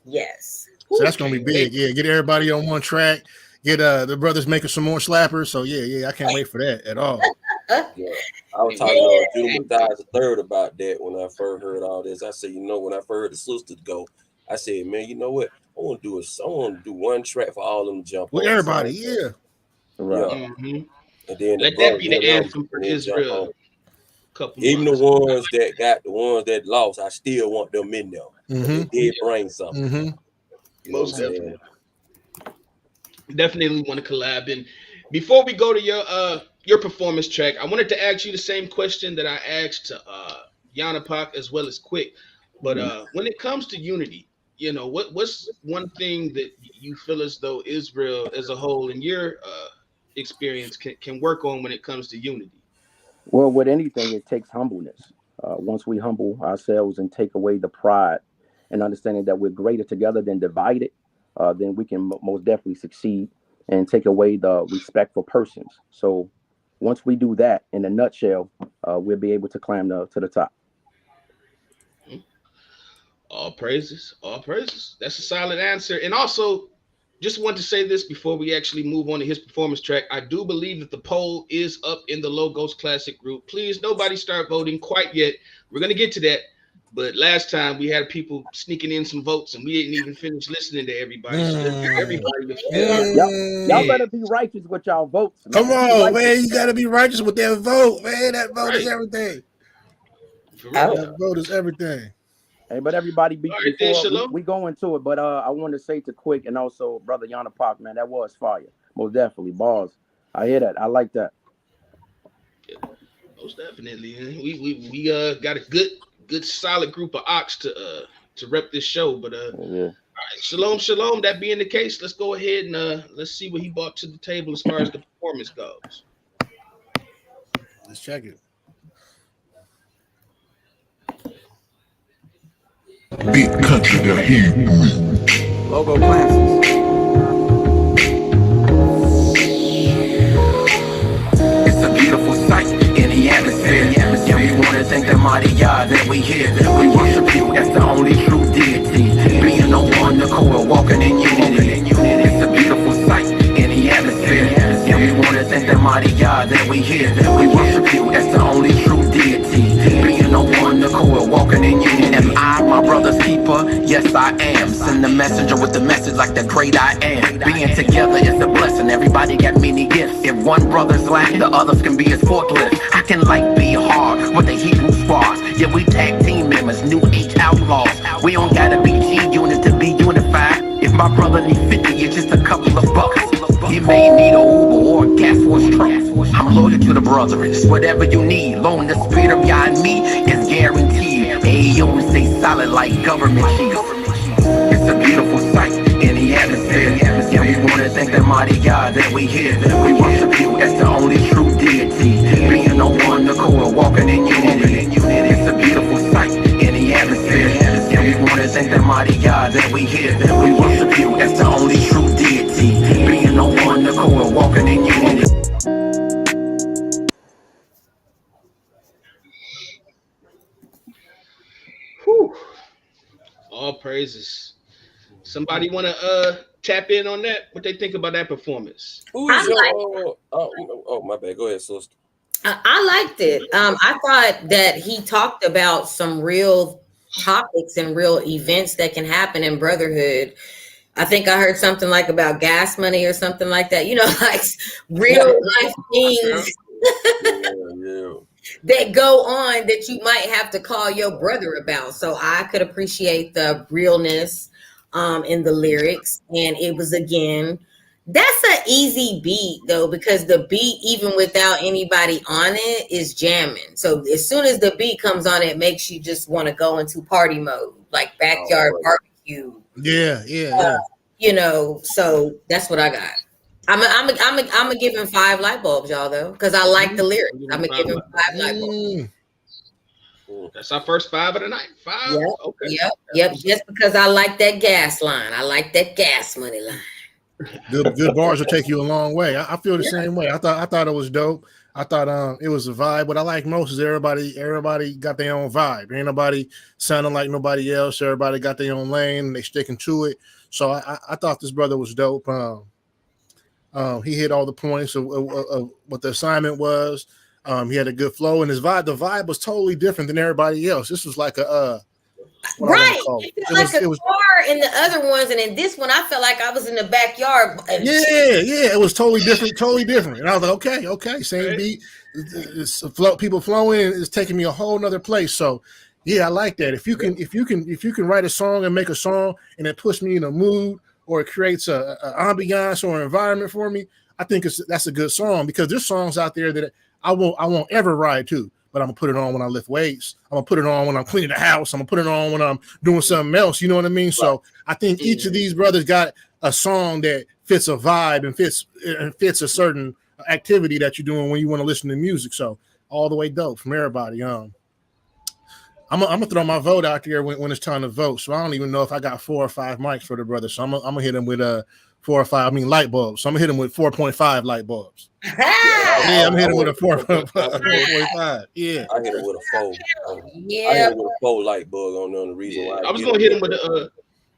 Yes. So that's gonna be big. Yeah, get everybody on one track. Get the brothers making some more slappers. So yeah, I can't wait for that at all. Yeah. I was talking to Judah Matthias III about that when I first heard all this. I said, when I first heard the sisters go, I said, man, you know what? I want to do one track for all them jump with everybody. Yeah. Right. Mm-hmm. And then let that be the anthem for Israel. Even the ones that lost, I still want them in there. They did bring something. Most definitely. Definitely want to collab. And before we go to your performance track, I wanted to ask you the same question that I asked to Yanapak as well as Quick. But when it comes to unity, what's one thing that you feel as though Israel as a whole in your experience can work on when it comes to unity? Well, with anything, it takes humbleness. Once we humble ourselves and take away the pride and understanding that we're greater together than divided, then we can most definitely succeed and take away the respect for persons. So once we do that, in a nutshell, we'll be able to climb to the top. All praises. That's a solid answer. And also, just want to say this before we actually move on to his performance track. I do believe that the poll is up in the Logos Classic group. Please, nobody start voting quite yet. We're going to get to that. But last time we had people sneaking in some votes and we didn't even finish listening to everybody. Y'all better be righteous with y'all votes. Man. Come on, man. You got to be righteous with that vote, man. That vote is everything. That vote is everything. Hey, but everybody, before we go into it, but I want to say to Quick and also Brother Yana Park, man, that was fire. Most definitely. Bars. I hear that. I like that. Yeah, most definitely. We got a good solid group of ox to rep this show. But all right, shalom. That being the case, let's go ahead and let's see what he brought to the table as far as the performance goes. Let's check it. Big Country, the Hebrew. Logo Classics. It's a beautiful sight in the atmosphere. Yeah, we want to thank the mighty God that we here. We worship you as the only true deity. Being the one, the core, walking in unity. It's a beautiful sight in the atmosphere. Yeah, we want to thank the mighty God that we here. We worship you as the only true deity. Being the one, the core, walking in unity. Am I my brother's keeper? Yes, I am. Send the messenger with the message like the great I am. Being together is a blessing. Everybody got many gifts. If one brother's lack, the others can be his forklift. How can life be hard with the Hebrew spars? Yeah, we tag team members, new age outlaws. We don't gotta be G-unit to be unified. If my brother need 50, it's just a couple of bucks. He may need a Uber or a gas force truck. I'm loaded to the brethren. It's whatever you need. Long the spirit of Yah in me is guaranteed. Ayo, stay solid like government chief. It's a beautiful sight in the atmosphere. Yeah, we want to thank the mighty God that we here. We worship you as the only true deity. Being the one, the core, walking in unity. It's a beautiful sight in the atmosphere. Yeah, we want to thank the mighty God that we here. We worship you as the only true deity. Being on one accord, walking in unity. Whew. All praises. Somebody want to tap in on that? What they think about that performance? Who is your? Oh, my bad. Go ahead, sister. I liked it. I thought that he talked about some real topics and real events that can happen in brotherhood. I think I heard something like about gas money or something like that. You know, like real life things that go on that you might have to call your brother about. So I could appreciate the realness in the lyrics. And it was, again, that's an easy beat though, because the beat, even without anybody on it, is jamming. So as soon as the beat comes on, it makes you just want to go into party mode, like backyard barbecue. Yeah. You know, so that's what I got. I'm gonna give him 5 light bulbs, y'all, though, because I like the lyrics. I'm gonna give him 5 light bulbs. That's our first 5 of the night. 5. Yep. Okay. Yep. Just because I like that gas line. I like that gas money line. Good bars will take you a long way. I feel the same way. I thought it was dope. I thought it was a vibe. What I like most is everybody got their own vibe. Ain't nobody sounding like nobody else. Everybody got their own lane and they sticking to it. So I thought this brother was dope. He hit all the points of what the assignment was. He had a good flow, and his vibe. The vibe was totally different than everybody else. This was like a right. It was car in the other ones, and in this one, I felt like I was in the backyard. Yeah. It was totally different. And I was like, okay, same beat. People flowing is taking me a whole nother place. So yeah, I like that. If you can write a song and make a song and it puts me in a mood or it creates a ambiance or an environment for me, I think that's a good song, because there's songs out there that I won't ever ride to, but I'm gonna put it on when I lift weights. I'm gonna put it on when I'm cleaning the house. I'm gonna put it on when I'm doing something else. You know what I mean? Right. So I think each of these brothers got a song that fits a vibe and fits a certain activity that you're doing when you want to listen to music. So all the way dope from everybody. I'm gonna throw my vote out there when it's time to vote. So I don't even know if I got 4 or 5 mics for the brother. So I'm gonna hit him with 4 or 5. I mean light bulbs. So I'm gonna hit him with 4.5 light bulbs. I'm hitting him with a 4.5. Yeah, I hit him with a 4. Yeah, I hit him with a 4 light bulb. On the reason why I was gonna hit him with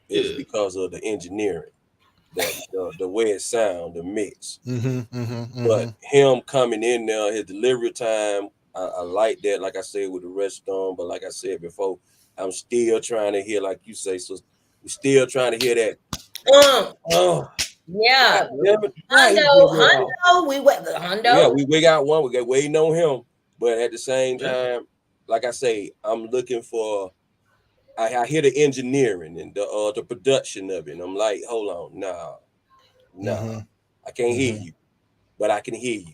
is because of the engineering, the way it sound, the mix. But him coming in there, his delivery time. I like that, like I said, with the rest on, but like I said before, I'm still trying to hear, like you say, so we're still trying to hear that. Yeah. Hondo. Yeah, we got one. We got waiting on him, but at the same time, like I say, I'm looking for. I hear the engineering and the production of it. And I'm like, hold on, nah, I can't hear you, but I can hear you.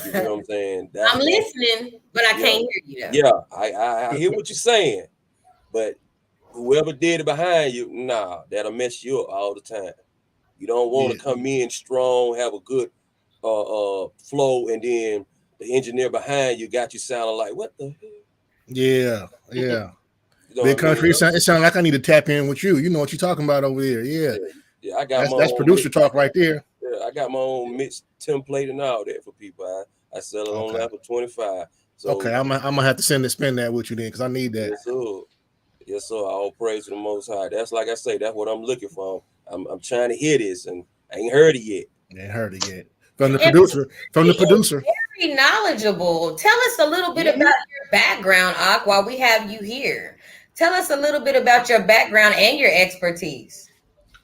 You know what I'm saying? I'm listening, but I can't hear you. Yeah, I hear what you're saying, but whoever did it behind you, that'll mess you up all the time. You don't want to come in strong, have a good flow, and then the engineer behind you got you sounding like, what the hell? Yeah. You know Big country, it sounds like I need to tap in with you. You know what you're talking about over there. Yeah, I got that's producer talk right there. Yeah, I got my own mix template and all that for people. I sell it online for 25. So okay, I'm gonna have to spend that with you then, because I need that. Yes, sir. All praise to the Most High. That's like I say. That's what I'm looking for. I'm trying to hear this, and I ain't heard it yet. From the producer. Very knowledgeable. Tell us a little bit about your background, Ak, while we have you here. Tell us a little bit about your background and your expertise.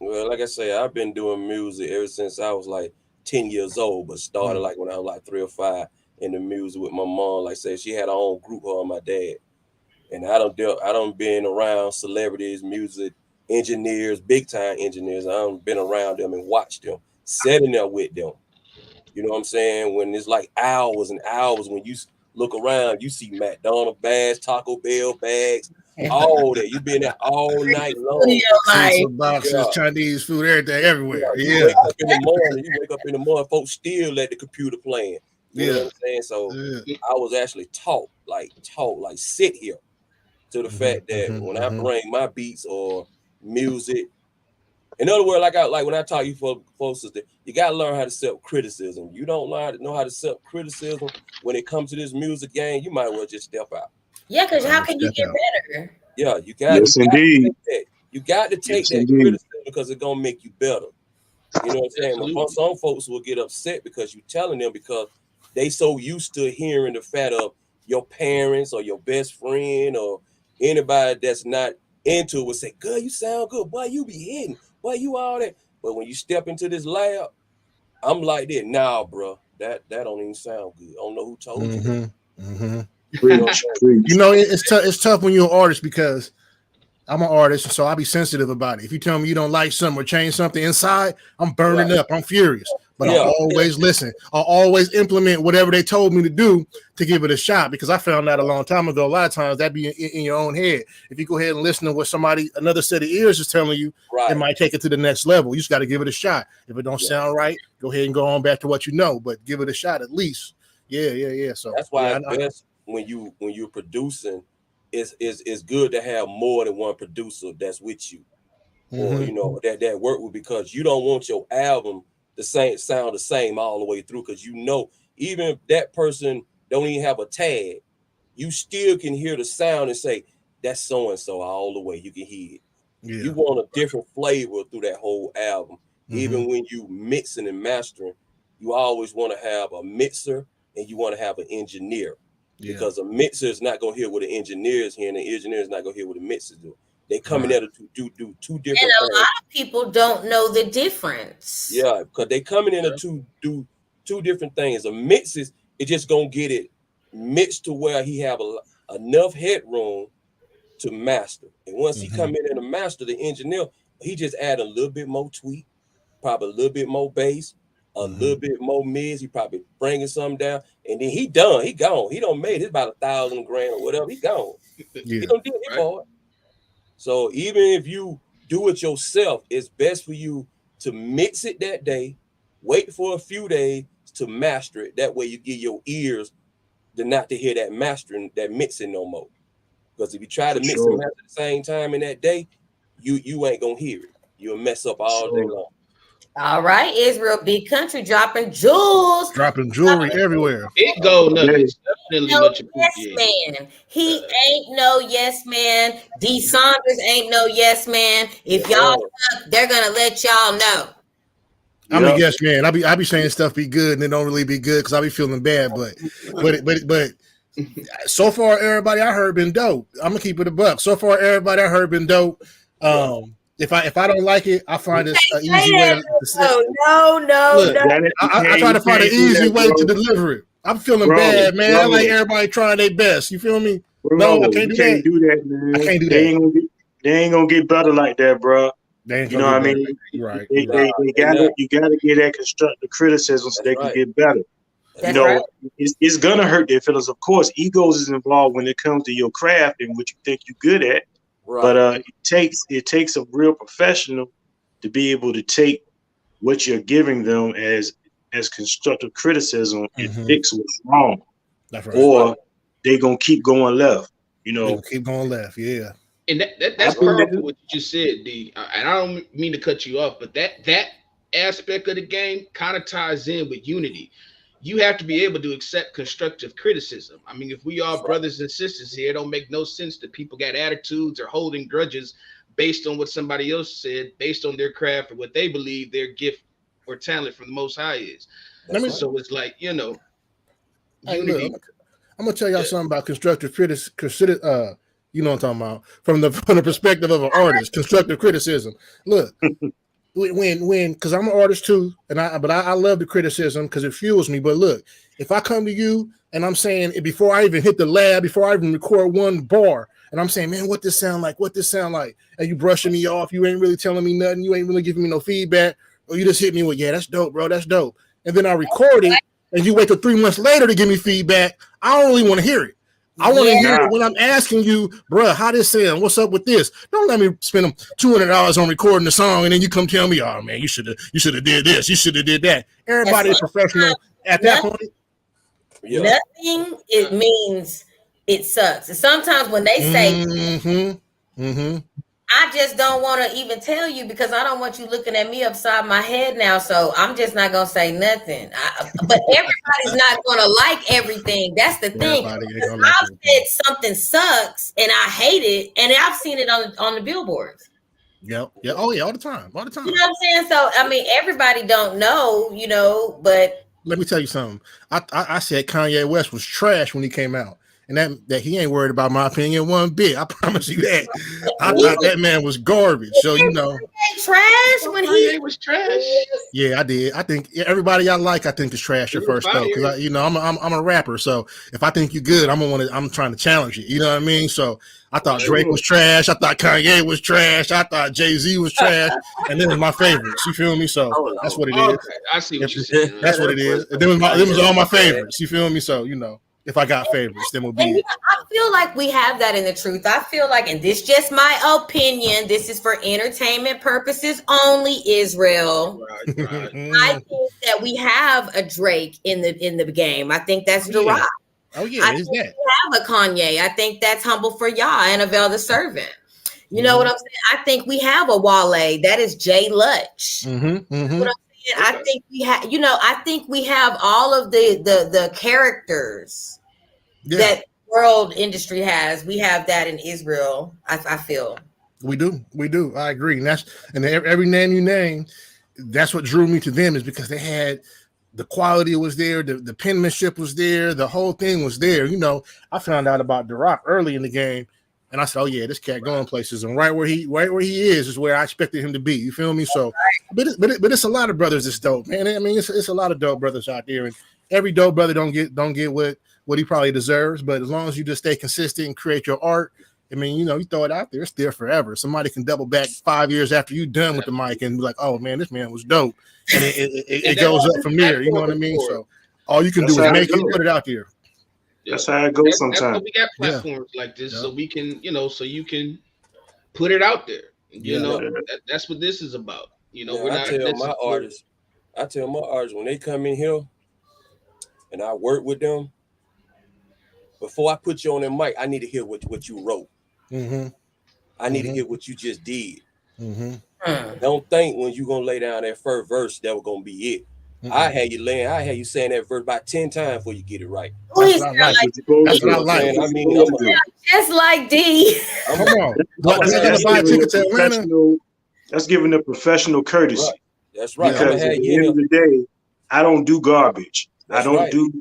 Well, like I say, I've been doing music ever since I was like 10 years old, but started like when I was like 3 or 5 in the music with my mom. Like I said, she had her own group, her and my dad. And I don't been around celebrities, music engineers, big time engineers. I don't been around them and watched them, sitting there with them. You know what I'm saying? When it's like hours and hours, when you look around, you see McDonald's bags, Taco Bell bags, all that. You been there all night long. Pizza boxes, Chinese food, everything, everywhere. You wake up in the morning, folks still let the computer playing. You know what I'm saying? So I was actually taught, like sit here. to the fact that when I bring my beats or music, in other words, like when I talk you folks, you gotta learn how to accept criticism. You don't know how to accept criticism when it comes to this music game. You might well just step out. Yeah, because how can you get better? Yeah, you got. Yes, indeed. You got to take Yes, that indeed. criticism because it's gonna make you better. You know what I'm saying? Absolutely. But some folks will get upset because you're telling them because they so used to hearing the fact of your parents or your best friend or anybody that's not into it will say, "Girl, you sound good. Boy, you be hitting. Boy, you all that." But when you step into this lab, I'm like that. Nah, bro, that don't even sound good. I don't know who told you that. Preach, preach. You know, it's tough when you're an artist because I'm an artist, so I'll be sensitive about it. If you tell me you don't like something or change something inside, I'm burning up. I'm furious. But I'll always listen. I'll always implement whatever they told me to do to give it a shot because I found out a long time ago. A lot of times that be in your own head. If you go ahead and listen to what another set of ears is telling you, it might take it to the next level. You just got to give it a shot. If it don't sound right, go ahead and go on back to what you know, but give it a shot at least. Yeah. So that's why it's best when you're producing. It's good to have more than one producer that's with you, or you know that work with, because you don't want your album sound the same all the way through. Because you know, even if that person don't even have a tag, you still can hear the sound and say that's so and so all the way. You can hear it. Yeah. You want a different flavor through that whole album. Even when you mixing and mastering, you always want to have a mixer and you want to have an engineer. Because a mixer is not going to hear what the engineer is hearing, and the engineer is not going to hear what the mixer do. They come in there to do two different things. And a lot of people don't know the difference. Yeah, because they coming in to do two different things. A mix is just going to get it mixed to where he have enough headroom to master. And once he come in and master, the engineer, he just add a little bit more tweak, probably a little bit more bass, a little bit more mids. He probably bringing something down, and then he done. He gone. He don't made it about $1,000 grand or whatever. He gone. He don't do it for it. So even if you do it yourself, it's best for you to mix it that day. Wait for a few days to master it. That way you get your ears not to hear that mastering, that mixing no more. Because if you try to mix and master at the same time in that day, you ain't gonna hear it. You'll mess up all day long. All right, Israel, big country, dropping jewels, dropping jewelry everywhere. Big gold nuggets, definitely much yes man. He ain't no yes man. D. Saunders ain't no yes man. If y'all suck, they're gonna let y'all know. I'm a yes man. I be saying stuff be good and it don't really be good because I be feeling bad. But so far everybody I heard been dope. I'm gonna keep it a buck. So far everybody I heard been dope. If I don't like it, I find it an easy way to say. No. Look, I try to find an easy way to deliver it. I'm feeling bad, man. I like everybody trying their best. You feel me? No, I can't do that, man. I can't do that. They ain't gonna get better like that, bro. You know what I mean? Right. You gotta get that constructive criticism so they can get better. It's gonna hurt their feelings. Of course, egos is involved when it comes to your craft and what you think you're good at. Right. But it takes a real professional to be able to take what you're giving them as constructive criticism and fix what's wrong. That's right. Or they gonna keep going left. You know, keep going left. Yeah. And that's powerful what you just said, D. And I don't mean to cut you off, but that aspect of the game kind of ties in with unity. You have to be able to accept constructive criticism. I mean, if we are brothers and sisters here, it don't make no sense that people got attitudes or holding grudges based on what somebody else said, based on their craft or what they believe their gift or talent from the Most High is. So it's like, you know, unity. Look, I'm gonna tell y'all something about constructive criticism. You know what I'm talking about from the perspective of an artist. Constructive criticism. Look, when because I'm an artist too, and I love the criticism because it fuels me. But look, if I come to you and I'm saying before I even hit the lab, before I even record one bar, and I'm saying, man, what this sound like, and you brushing me off, you ain't really telling me nothing, you ain't really giving me no feedback, or you just hit me with, yeah, that's dope, bro, that's dope, and then I record it, and you wait till 3 months later to give me feedback. I don't really want to hear it. I want to hear it when I'm asking you, bro, how this sound? What's up with this? Don't let me spend $200 on recording the song and then you come tell me, oh man, you should have did this, you should have did that. Everybody's professional at that point. Nothing. It means it sucks. And sometimes when they say, Mm-hmm. I just don't want to even tell you because I don't want you looking at me upside my head now. So I'm just not gonna say nothing. But everybody's not gonna like everything. That's the thing. Everybody ain't gonna like I've it. said something sucks and I hate it, and I've seen it on the billboards. Yep. Yeah. Oh yeah. All the time. All the time. You know what I'm saying? So I mean, everybody don't know, but Let me tell you something. I said Kanye West was trash when he came out, and that he ain't worried about my opinion one bit. I promise you that. I thought that man was garbage. So trash when he was trash. Yeah, I did. I think everybody I like, I think is trash at It was first though, because I'm a rapper. So if I think you're good, I'm trying to challenge you. You know what I mean? So I thought Drake was trash. I thought Kanye was trash. I thought Jay-Z was trash, and then was my favorites. You feel me? So that's what it is. Okay, I see what you're saying. That's what it is. Them was all my favorites. You feel me? So if I got favorites, then we'll be it. I feel like we have that in the truth. I feel like, and this is just my opinion, this is for entertainment purposes only, Israel. Right. I think that we have a Drake in the game. I think that's the Rock. Oh yeah, I is think that? we have a Kanye. I think that's Humble for Yah and Avail the Servant. You know what I'm saying? I think we have a Wale. That is Jay Lutch. You know what I'm saying? I think we have, I think we have all of the characters that world industry has. We have that in Israel. I feel we do. I agree, and every name you name, that's what drew me to them, is because they had the quality was there, the penmanship was there, the whole thing was there. I found out about The Rock early in the game, and I said, "Oh yeah, this cat going places." And right where he is where I expected him to be. You feel me? So, but it's a lot of brothers that's dope, man. I mean, it's a lot of dope brothers out there, and every dope brother don't get what he probably deserves. But as long as you just stay consistent and create your art, I mean, you throw it out there, it's there forever. Somebody can double back 5 years after you're done with the mic and be like, "Oh man, this man was dope," and it goes up from there. You know what I mean? So all you can do is make it, put it out there. That's how it goes sometimes. That's why we got platforms like this, so we can, so you can put it out there. That's what this is about. We're not. I tell my artists when they come in here and I work with them, before I put you on the mic, I need to hear what you wrote. I need to hear what you just did. Don't think when you gonna lay down that first verse that was gonna be it. I had you saying that verse about 10 times before you get it right. That's what I like. That's what I like. I mean, just like D. Come on. That's giving a professional courtesy. Right. That's right. Because at the end of the day, I don't do garbage. I don't do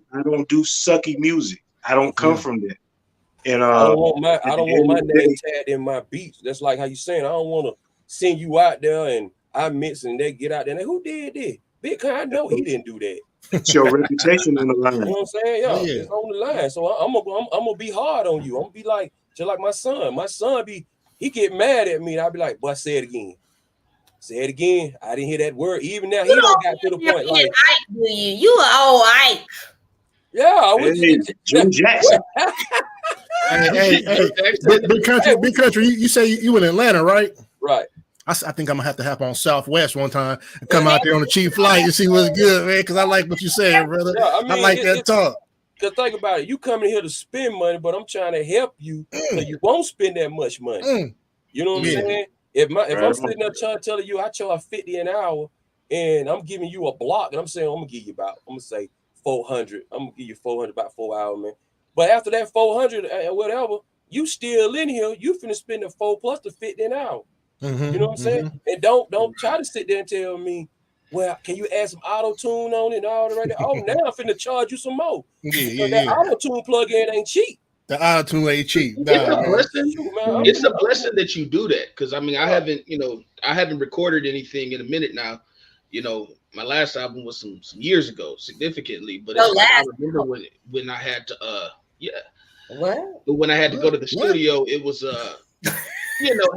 sucky music. I don't come from that. And I don't want my name tagged in my beats. That's like how you saying. I don't want to send you out there and I mix and they get out there. And who did this? Big I know he didn't do that. It's your reputation on the line. You know what I'm saying? Yeah, it's on the line. So I'm gonna be hard on you. I'm gonna be like just like my son. My son he get mad at me and I'll be like, boy, say it again. Say it again. I didn't hear that word. Even now, he don't got to the point like you are all Ike. Yeah, Jim Jackson. hey, big country. You say you in Atlanta, right? Right. I think I'm gonna have to hop on Southwest one time and come out there on the cheap flight and see what's good, man. Because I like what you're saying, brother. Yeah, I like that talk. Because think about it, you coming here to spend money, but I'm trying to help you so you won't spend that much money. You know what I'm saying? If I'm sitting there telling you I charge $50 an hour and I'm giving you a block and I'm saying I'm gonna say 400. I'm gonna give you 400 about 4 hours, man. But after that 400 and whatever, you still in here, you finna spend the 4 plus the 50 an hour. You know what I'm saying? And don't try to sit there and tell me, well, can you add some auto tune on it and all the right there? Oh, now I'm finna charge you some more. That auto tune plug-in ain't cheap. The auto tune ain't cheap. It's a blessing that you do that, because I mean I haven't recorded anything in a minute now. My last album was some years ago, significantly, but I remember when I had to But when I had to go to the studio, it was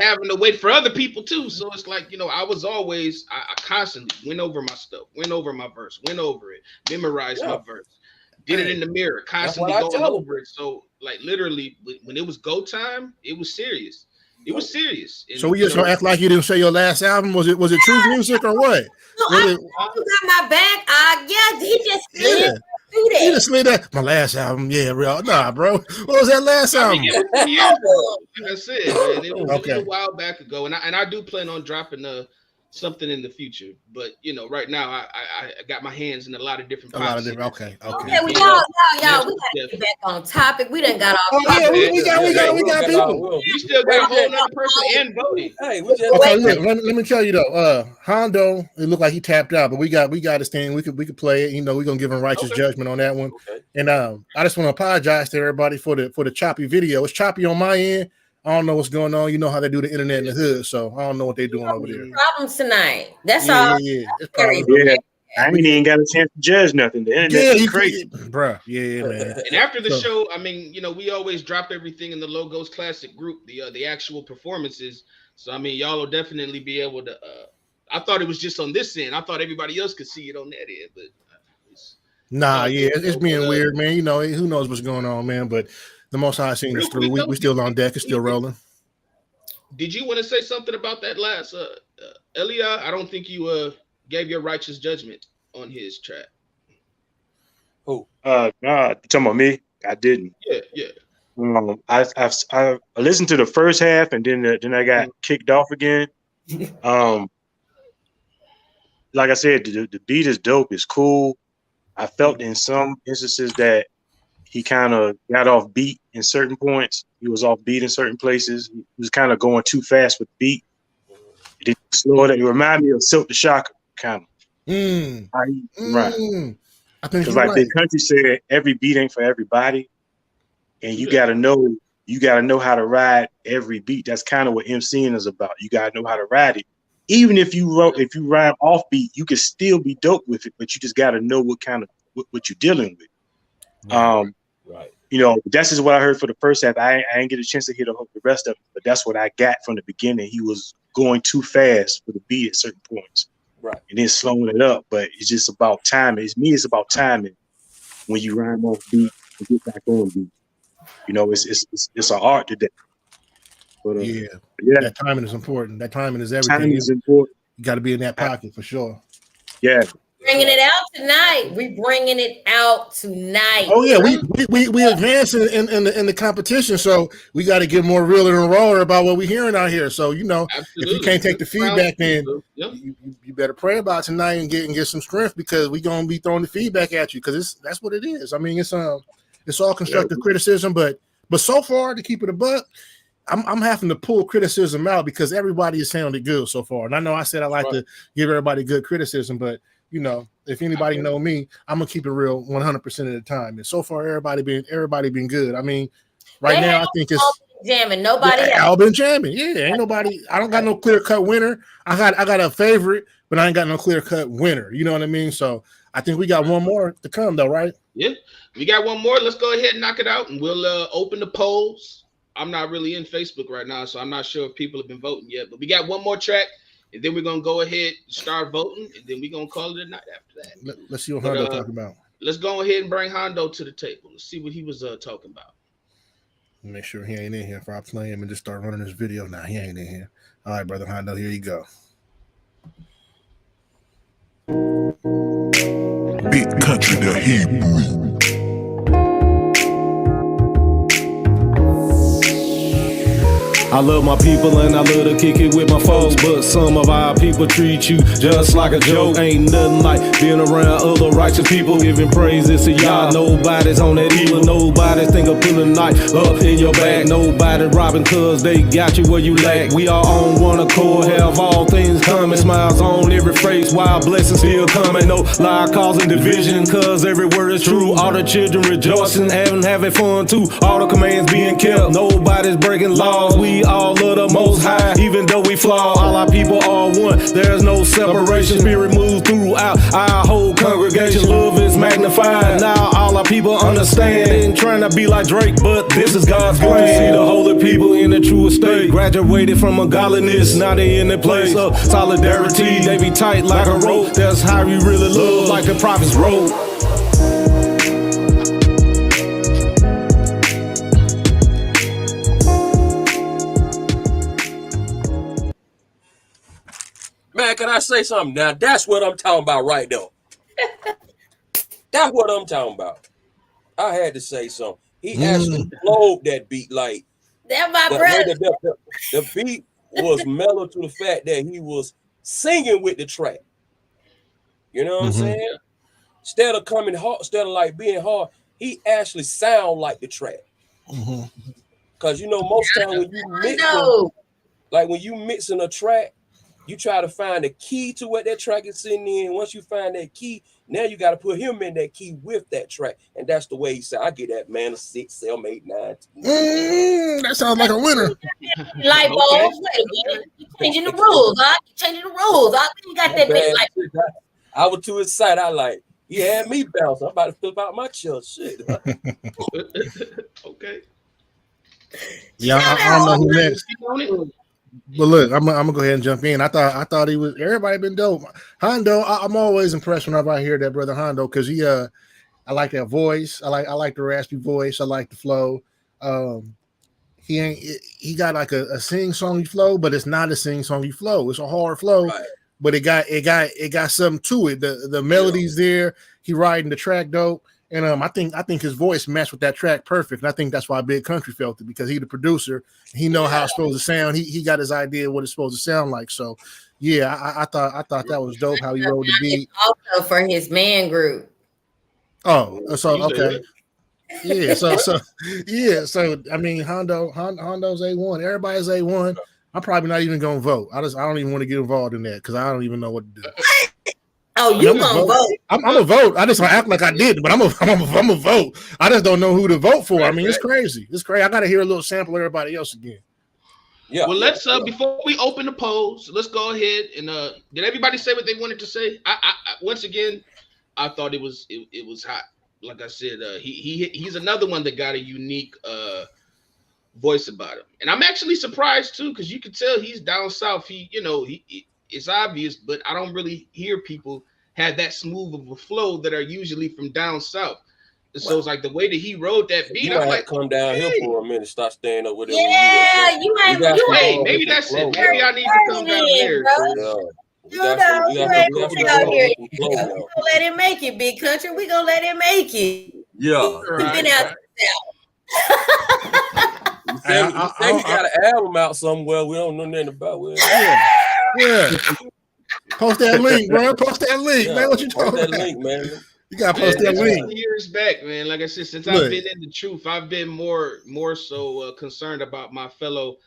having to wait for other people too. So it's like, I was always I constantly went over my stuff, went over my verse, went over it, memorized my verse, did it in the mirror, constantly going over it. So like literally when it was go time, it was serious. It was serious. And, so we just gonna act like you didn't say your last album. Was it truth music or what? No, you got my back. He just do You that. just slid that. My last album, yeah, real. Nah, bro. What was that last I album? mean, it was 2 years ago. Like I said, man, it was Okay. a while back ago, and I do plan on dropping something in the future. But right now I got my hands in a lot of different A lot pots of different. here. Okay. Okay, Okay. well, But y'all, we next, gotta get back on topic. We done got off Oh yeah, topic. we got people. we still got a whole other person and voting. Hey, we just Okay, look, let me tell you though. Hondo, it looked like he tapped out, but we got his thing. We could play it. We're gonna give him righteous judgment on that one. Okay. And I just want to apologize to everybody for the choppy video. It's choppy on my end. I don't know what's going on. You know how they do the internet in the hood, so I don't know what they're doing over there. Problems tonight. That's Yeah, all. yeah. It's problems. Yeah, I ain't even got a chance to judge nothing. The internet is crazy, bruh. Yeah, man. And after the show, I mean, we always drop everything in the Logos Classic group, the actual performances. So I mean, y'all will definitely be able to. I thought it was just on this end. I thought everybody else could see it on that end, but it's being weird, man. Who knows what's going on, man? But the Most High seen us through. We still on deck. It's still rolling. Did you want to say something about that last Elia? I don't think you gave your righteous judgment on his track. Who? Nah, you talking about me? I didn't. Yeah. I listened to the first half and then I got kicked off again. Like I said, the beat is dope. It's cool. I felt in some instances that he kind of got off beat in certain points. He was off beat in certain places. He was kind of going too fast with the beat. It didn't slow it. It reminded me of Silk the Shocker, kind of. Right. I think because like Big Country said, every beat ain't for everybody, and you got to know how to ride every beat. That's kind of what MCing is about. You got to know how to ride it. Even if you rhyme off beat, you can still be dope with it, but you just got to know what kind of what you're dealing with. Right. That's just what I heard for the first half. I ain't get a chance to hear the rest of it, but that's what I got from the beginning. He was going too fast for the beat at certain points. Right. And then slowing it up, but it's just about timing. It's about timing when you rhyme off beat and get back on beat. It's an art to that. But that timing is important. That timing is everything. Timing is important. You got to be in that pocket for sure. Yeah. Bringing it out tonight. We bringing it out tonight. Oh yeah, we advance in the competition, so we got to get more realer and rawer about what we're hearing out here. So Absolutely. If you can't take the feedback, then you better pray about tonight and get some strength, because we're gonna be throwing the feedback at you, because that's what it is. I mean, it's all constructive criticism, but so far, to keep it a buck, I'm having to pull criticism out because everybody has sounded good so far. And I know I said I like to give everybody good criticism, but if anybody know me, I'm gonna keep it real 100% of the time. And so far, everybody been good. I mean, now I think it's jamming. Nobody all been jamming. Yeah, ain't nobody. I don't got no clear cut winner. I got a favorite, but I ain't got no clear cut winner. You know what I mean? So I think we got one more to come, though, right? Yeah, we got one more. Let's go ahead and knock it out, and we'll open the polls. I'm not really in Facebook right now, so I'm not sure if people have been voting yet. But we got one more track. And then we're going to go ahead and start voting, and then we're going to call it a night after that. Let's see what Hondo talking about. Let's go ahead and bring Hondo to the table. Let's see what he was talking about. Make sure he ain't in here if I play him and just start running this video. Nah, he ain't in here. All right, brother Hondo, here you go. Big Country the Hebrew. I love my people and I love to kick it with my folks, but some of our people treat you just like a joke. Ain't nothing like being around other righteous people, giving praises to y'all. Nobody's on that evil, nobody's think of putting a knife up in your back. Nobody robbing cause they got you where you lack. We all on one accord, have all things coming. Smiles on every face while blessings still coming. No lie causing division cause every word is true. All the children rejoicing and having fun too. All the commands being kept, nobody's breaking laws. We all love the Most High, even though we flaw. All our people are one, there's no separation. Spirit moves throughout our whole congregation. Love is magnified, now all our people understand. Ain't trying to be like Drake, but this is God's plan. See the holy people in the true state, graduated from ungodliness, now they in the place of solidarity. They be tight like a rope, that's how we really love, like the prophets wrote. Man, can I say something now? That's what I'm talking about right now. That's what I'm talking about. I had to say something. He actually flowed that beat like That my the way brother. the beat was mellow to the fact that he was singing with the track. You know what I'm saying? Instead of coming hard, instead of like being hard, he actually sound like the track. Cause you know, most time when you mixing, like when you mixing a track, you try to find the key to what that track is sitting in. Once you find that key, now you got to put him in that key with that track, and that's the way he said. I get that man a 6, 7, 8, 9. That sounds like a winner. Light bulbs. Wait a minute. You changing the rules, huh? You changing the rules, huh? You got that big light. I was too excited. I like, he had me bounce. I'm about to flip out my chair. Shit. Okay. Yeah, I don't know who next. But look, I'm gonna go ahead and jump in. I thought he was. Everybody been dope. Hondo, I'm always impressed whenever I hear that brother Hondo because he I like that voice. I like the raspy voice. I like the flow. He got like a sing-songy flow, but it's not a sing-songy flow. It's a hard flow, but it got something to it. The melody's there. He riding the track dope. And I think his voice matched with that track perfect. And I think that's why Big Country felt it because he the producer. He know how it's supposed to sound. He got his idea of what it's supposed to sound like. So yeah, I thought that was dope how he wrote the beat. Also for his man group. Oh, so okay. Yeah, so yeah, I mean Hondo's A1. Everybody's A1. I'm probably not even gonna vote. I don't even want to get involved in that because I don't even know what to do. Oh, you gonna vote? I'm a vote. I just act like I did, but I'm a vote. I just don't know who to vote for. I mean, it's crazy. It's crazy. I got to hear a little sample of everybody else again. Yeah. Well, let's before we open the polls, let's go ahead and did everybody say what they wanted to say? I once again, I thought it was hot. Like I said, he's another one that got a unique voice about him, and I'm actually surprised too because you can tell he's down south. It's obvious, but I don't really hear people have that smooth of a flow that are usually from down south. So it's like the way that he wrote that beat. I'm like, come down here for a minute, start staying up with it. Yeah, you might. Hey, maybe that's it. Maybe I need to come down there. We gonna let it make it, Big Country. We gonna let it make it. Yeah, we've been out He said he got an album out somewhere. We don't know nothing about it. Yeah. Post that link, bro. Post that link, man. What you talking about? That link, man. You gotta post that link. Years back, man. Like I said, since I've been in the truth, I've been more so concerned about my fellow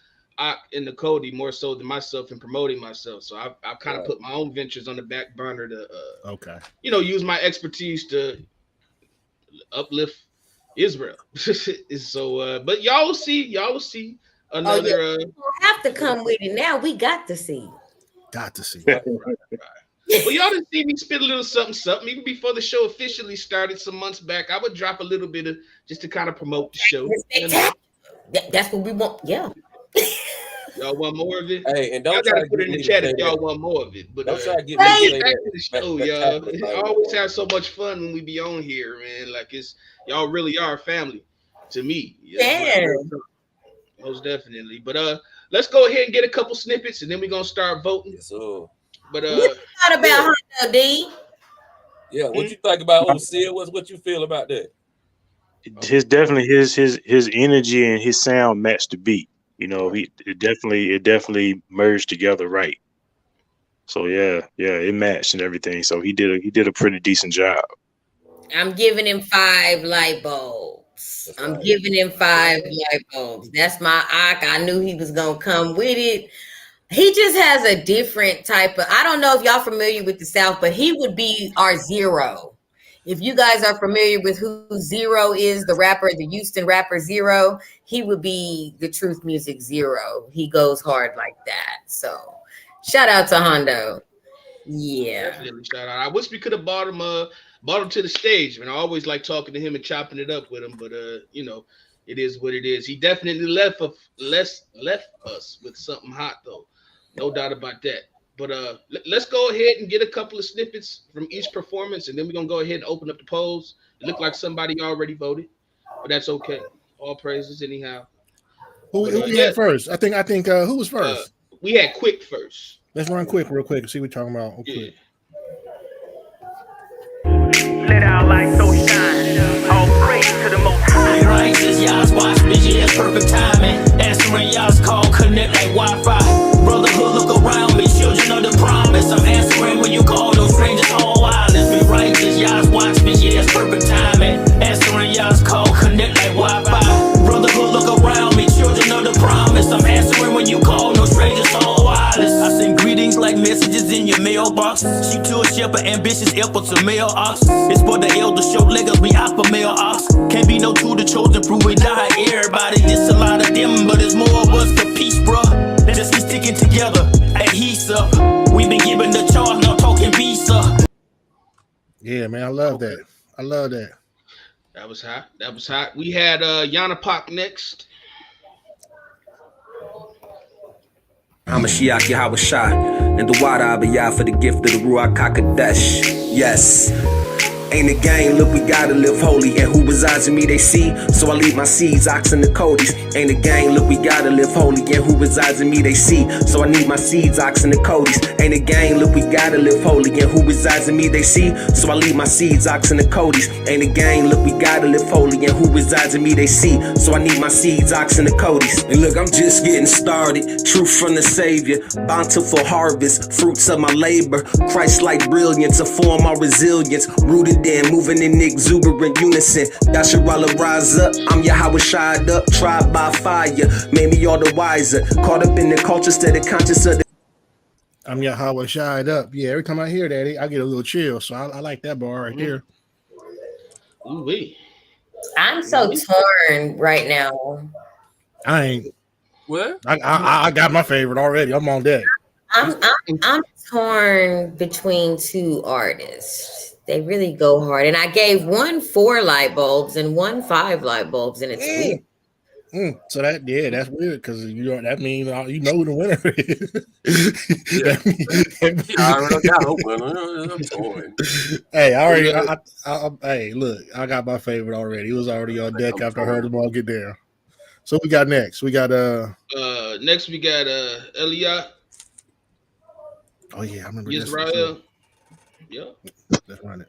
in the Cody more so than myself and promoting myself. So I've kind of put my own ventures on the back burner to use my expertise to uplift Israel. So but y'all will see another you have to come with it now. We got to see. Right. Well, y'all didn't see me spit a little something. Even before the show officially started some months back, I would drop a little bit of just to kind of promote the show. That's what we want. Yeah. Y'all want more of it? Hey, and don't y'all gotta put it in the chat if y'all want more of it. But don't try to get back to the show, y'all. I always have so much fun when we be on here, man. Like y'all really are family to me. Yeah. Most definitely. But let's go ahead and get a couple snippets and then we're gonna start voting. Yes, sir. what But you thought about Hondo D? Yeah, what you think about Overseer? What you feel about that? His energy and his sound matched the beat. You know, it definitely merged together right. So yeah, it matched and everything. So he did a pretty decent job. I'm giving him 5 light bulbs. I'm giving him 5 light bulbs. That's my arc. I knew he was gonna come with it. He just has a different type of. I don't know if y'all familiar with the South, but he would be our Zero. If you guys are familiar with who Zero is, the rapper, the Houston rapper Zero, he would be the Truth Music Zero. He goes hard like that. So shout out to Hondo. Yeah. Definitely shout out. I wish we could have brought him to the stage. I always like talking to him and chopping it up with him, but it is what it is. He definitely left us with something hot though. No doubt about that. But let's go ahead and get a couple of snippets from each performance, and then we're gonna go ahead and open up the polls. It looked like somebody already voted, but that's okay. All praises anyhow. Who we had first? I think who was first? We had Quick first. Let's run Quick real quick and see what we're talking about. Quick. let our light so shine. All praise to the Most High. Righteous, y'all's watch me, yeah, perfect timing. Answering y'all's call, connect like Wi-Fi. Brotherhood, look around me, children of the promise. I'm answering when you call, no strangers, all islands. Be righteous, y'all's watch me, yeah, perfect timing. Answering y'all's call, connect like Wi-Fi. Brotherhood, look around me, children of the promise. I'm answering when you call, no strangers, all islands. I send greetings like messages in your mailbox. She to a shepherd, ambitious, helper to male ox. It's for the elder, show leggers, we alpha male ox. Can't be no two, the chosen, prove we die. Everybody, it's a lot of them, but it's more of us for peace, bruh. Just be sticking together, adhesive. We been given the charge, now talking visa. Yeah, man, I love that. I love that. That was hot. That was hot. We had Yana Pak next. I'm a Shiach Yahweh Shai, and the water Abiyah for the gift of the Ruach HaKodesh. Yes. Ain't a game, look, we gotta live holy. And who resides in me, they see. So I leave my seeds, ox and the Codys. Ain't a game, look, we gotta live holy. And who resides in me, they see. So I need my seeds, ox and the Codys. Ain't a game, look, we gotta live holy. And who resides in me, they see. So I leave my seeds, ox and the Codys. Ain't a game, look, we gotta live holy. And who resides in me, they see. So I need my seeds, ox and the Codys. And look, I'm just getting started. Truth from the Savior, bountiful harvest, fruits of my labor. Christ-like brilliance, a form of resilience. Rooted in, moving in exuberant unison. Yasharala rise up, I'm Yahweh shied up, tried by fire, made me all the wiser. Caught up in the culture, instead of conscious of the I'm Yahweh shied up. Yeah, every time I hear that, I get a little chill. So I like that bar right there. Ooh-wee. I'm so torn right now. I ain't. What? I got my favorite already. I'm on deck. I'm torn between two artists. They really go hard, and I gave one 4 light bulbs and one 5 light bulbs, and it's weird. So that's weird because that means you know who the winner is. I already got a winner. I'm torn. Hey, hey, look, I got my favorite already. It was already on deck after I heard them all get there. So we got next. We got next we got Eliot. Oh yeah, I remember Israel. Yeah. Let's run it.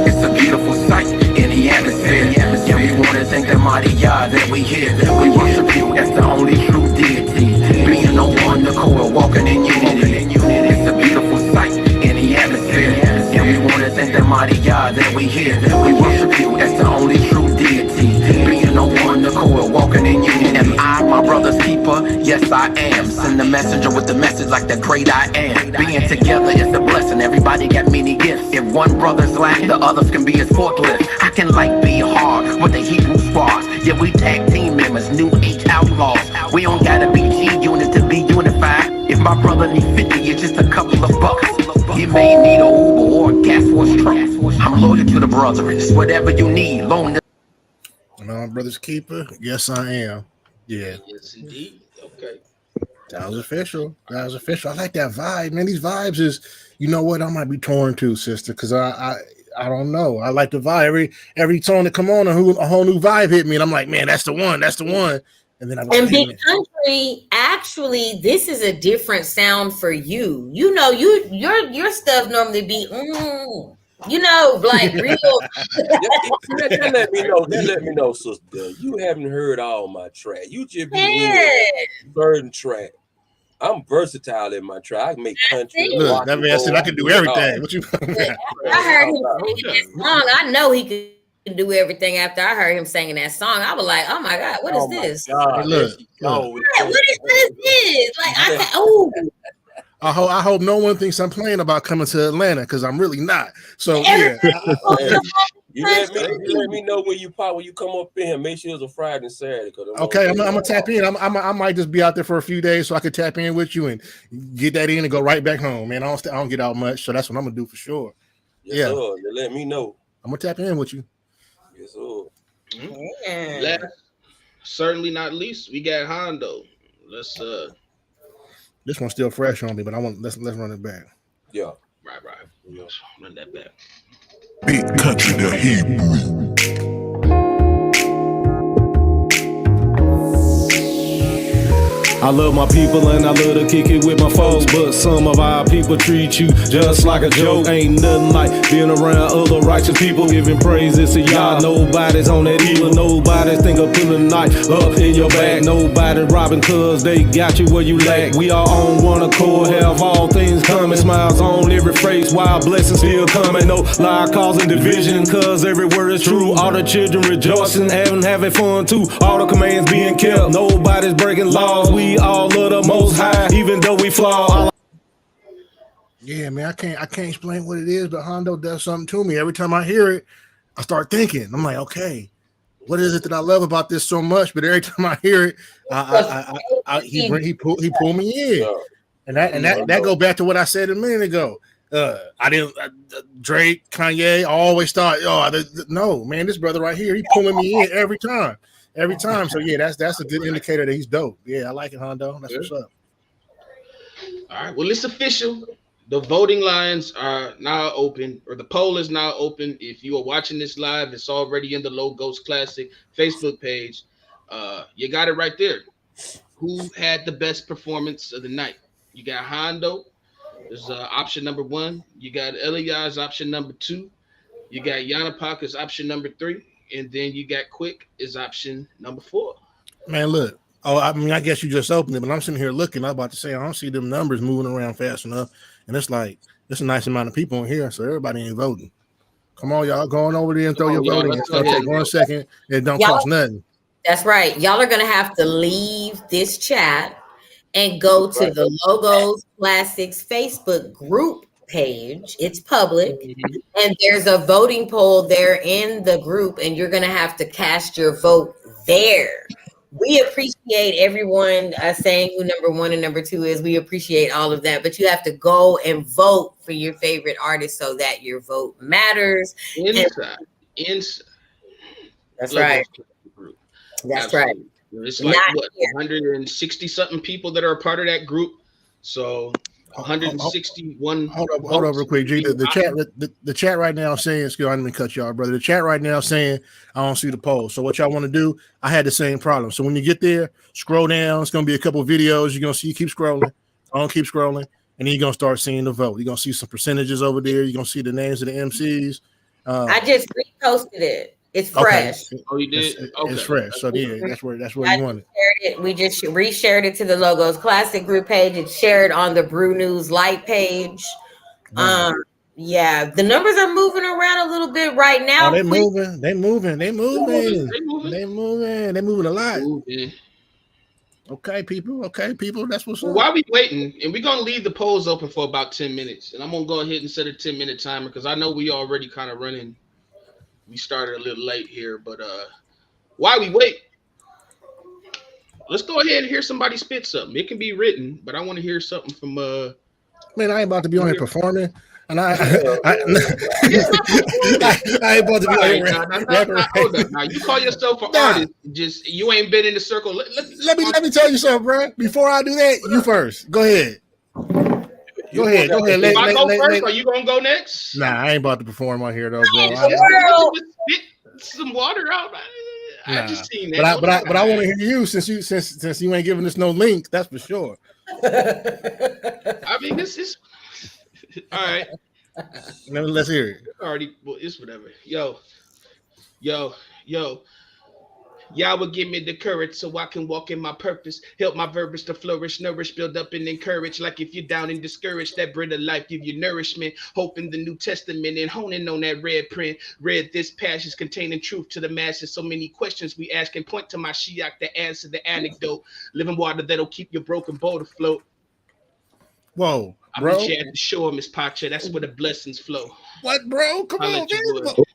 It's a beautiful sight in the atmosphere. Yeah, we want to thank the mighty Yah that we hear. We worship you as the only true deity. Being on one accord, walking in unity. It's a beautiful sight in the atmosphere. Yeah, we want to thank the mighty Yah that we hear. We worship you as the only true deity. Being on one accord, walking in unity. Am I my brother's keeper? Yes, I am. Send the messenger with the message like the great I am. Being together is a blessing. Everybody got many gifts. If one brother's lack, the others can be his forklift. How can life be hard with the Hebrew sparks? Yeah, we tag team members, new age outlaws. We don't gotta be G-unit to be unified. If my brother need 50, it's just a couple of bucks. You may need a Uber or a gas force truck. I'm loyal to the brother. It's whatever you need. Loan. My brother's keeper. Yes, I am. Yeah. Yes, indeed. Okay. That was official. I like that vibe, man. These vibes is, you know what? I might be torn too, sister, because I don't know. I like the vibe. Every tone that come on, a whole new vibe hit me, and I'm like, man, that's the one. That's the one. And then Big Country, actually, this is a different sound for you. You know, your stuff normally be like real. That let me know, sister. You haven't heard all my track. You just be certain track. I'm versatile in my track. I can make country. Look, that man said I can do everything. What you? I heard him singing that song. I know he could do everything. After I heard him singing that song, I was like, "Oh my God, what is this? Hey, look. What is this? Like, I hope no one thinks I'm playing about coming to Atlanta because I'm really not. So yeah. You let me know when you come up in here. Make sure it's a Friday and Saturday. Okay, I'm gonna tap in. I might just be out there for a few days so I can tap in with you and get that in and go right back home. Man, I don't get out much, so that's what I'm gonna do for sure. Yes, sir. Let me know. I'm gonna tap in with you. Yes, sir. Mm-hmm. Last, certainly not least, we got Hondo. Let's This one's still fresh on me, but let's run it back. Yeah. Right. Let's run that back. Big Country the Hebrew. I love my people and I love to kick it with my folks, but some of our people treat you just like a joke. Ain't nothing like being around other righteous people, giving praises to y'all. Nobody's on that evil, nobody's think of putting a knife up in your back. Nobody robbing cause they got you where you lack. We all on one accord, have all things coming, smiles on every face while blessings still coming. No lie causing division cause every word is true. All the children rejoicing and having fun too. All the commands being kept, nobody's breaking laws. We all love the Most High, even though we flaw. Yeah, man, I can't explain what it is, but Hondo does something to me. Every time I hear it, I start thinking. I'm like, okay, what is it that I love about this so much? But every time I hear it, he pull me in, and that go back to what I said a minute ago. Drake, Kanye, I always thought, no, man, this brother right here, he pulling me in every time. So yeah, that's a good indicator that he's dope. Yeah, I like it, Hondo. That's what's up. All right, well, it's official. The voting lines are now open, or the poll is now open. If you are watching this live, it's already in the Low Ghost Classic Facebook page. You got it right there. Who had the best performance of the night? You got Hondo. There's option number 1. You got Elias, option number 2. You got Yanapak as option number 3. And then you got Quick as option number 4. Man, look. Oh, I mean, I guess you just opened it, but I'm sitting here looking. I'm about to say I don't see them numbers moving around fast enough. And it's like, it's a nice amount of people in here, so everybody ain't voting. Come on, y'all, go on over there and throw your voting. It's going to take 1 second. It don't cost nothing. That's right. Y'all are going to have to leave this chat and go to the Logos Classics Facebook group page. It's public. And there's a voting poll there in the group, and you're going to have to cast your vote there. We appreciate everyone saying who number 1 and number 2 is. We appreciate all of that, but you have to go and vote for your favorite artist so that your vote matters. Inside. That's right. That's right. It's like what, 160 something people that are a part of that group. So 161. Hold up, real quick, G. The chat right now saying, excuse me, I didn't cut y'all, brother. The chat right now saying I don't see the poll. So what y'all want to do? I had the same problem. So when you get there, scroll down. It's gonna be a couple of videos. You're gonna see. Keep scrolling. Keep scrolling, and then you're gonna start seeing the vote. You're gonna see some percentages over there. You're gonna see the names of the MCs. I just reposted it. It's fresh. Okay. Oh, you did? It's fresh. So yeah, that's where you want it. We just reshared it to the Logos Classic group page. It's shared on the Brew News Light page. Yeah, the numbers are moving around a little bit right now. Oh, they're moving. They're moving a lot. Okay, people. That's what's up. While we waiting, and we're gonna leave the polls open for about 10 minutes, and I'm gonna go ahead and set a 10-minute timer because I know we already kind of running. We started a little late here, but while we wait, let's go ahead and hear somebody spit something. It can be written, but I want to hear something from Man, I ain't about to be on here performing, and I ain't about to be on here. Hold up. Now you call yourself an artist, just you ain't been in the circle. Let me tell you something, bro. Before I do that, you first. Go ahead. Go ahead. If I go first, are you gonna go next? Nah, I ain't about to perform on here though, bro. Spit some water out. I just seen that. But I want to hear you since you ain't giving us no link. That's for sure. I mean, this is all right. Let's hear it. Already, well, it's whatever. Yo. Y'all will give me the courage so I can walk in my purpose. Help my verbiage to flourish, nourish, build up, and encourage. Like if you're down and discouraged, that bread of life give you nourishment. Hope in the New Testament and honing on that red print. Read this passage containing truth to the masses. So many questions we ask and point to my Shiach to answer the anecdote. Living water that'll keep your broken boat afloat. Whoa, bro. I meet you at the shore, Miss Pacha. That's where the blessings flow. What, bro? Come on, man.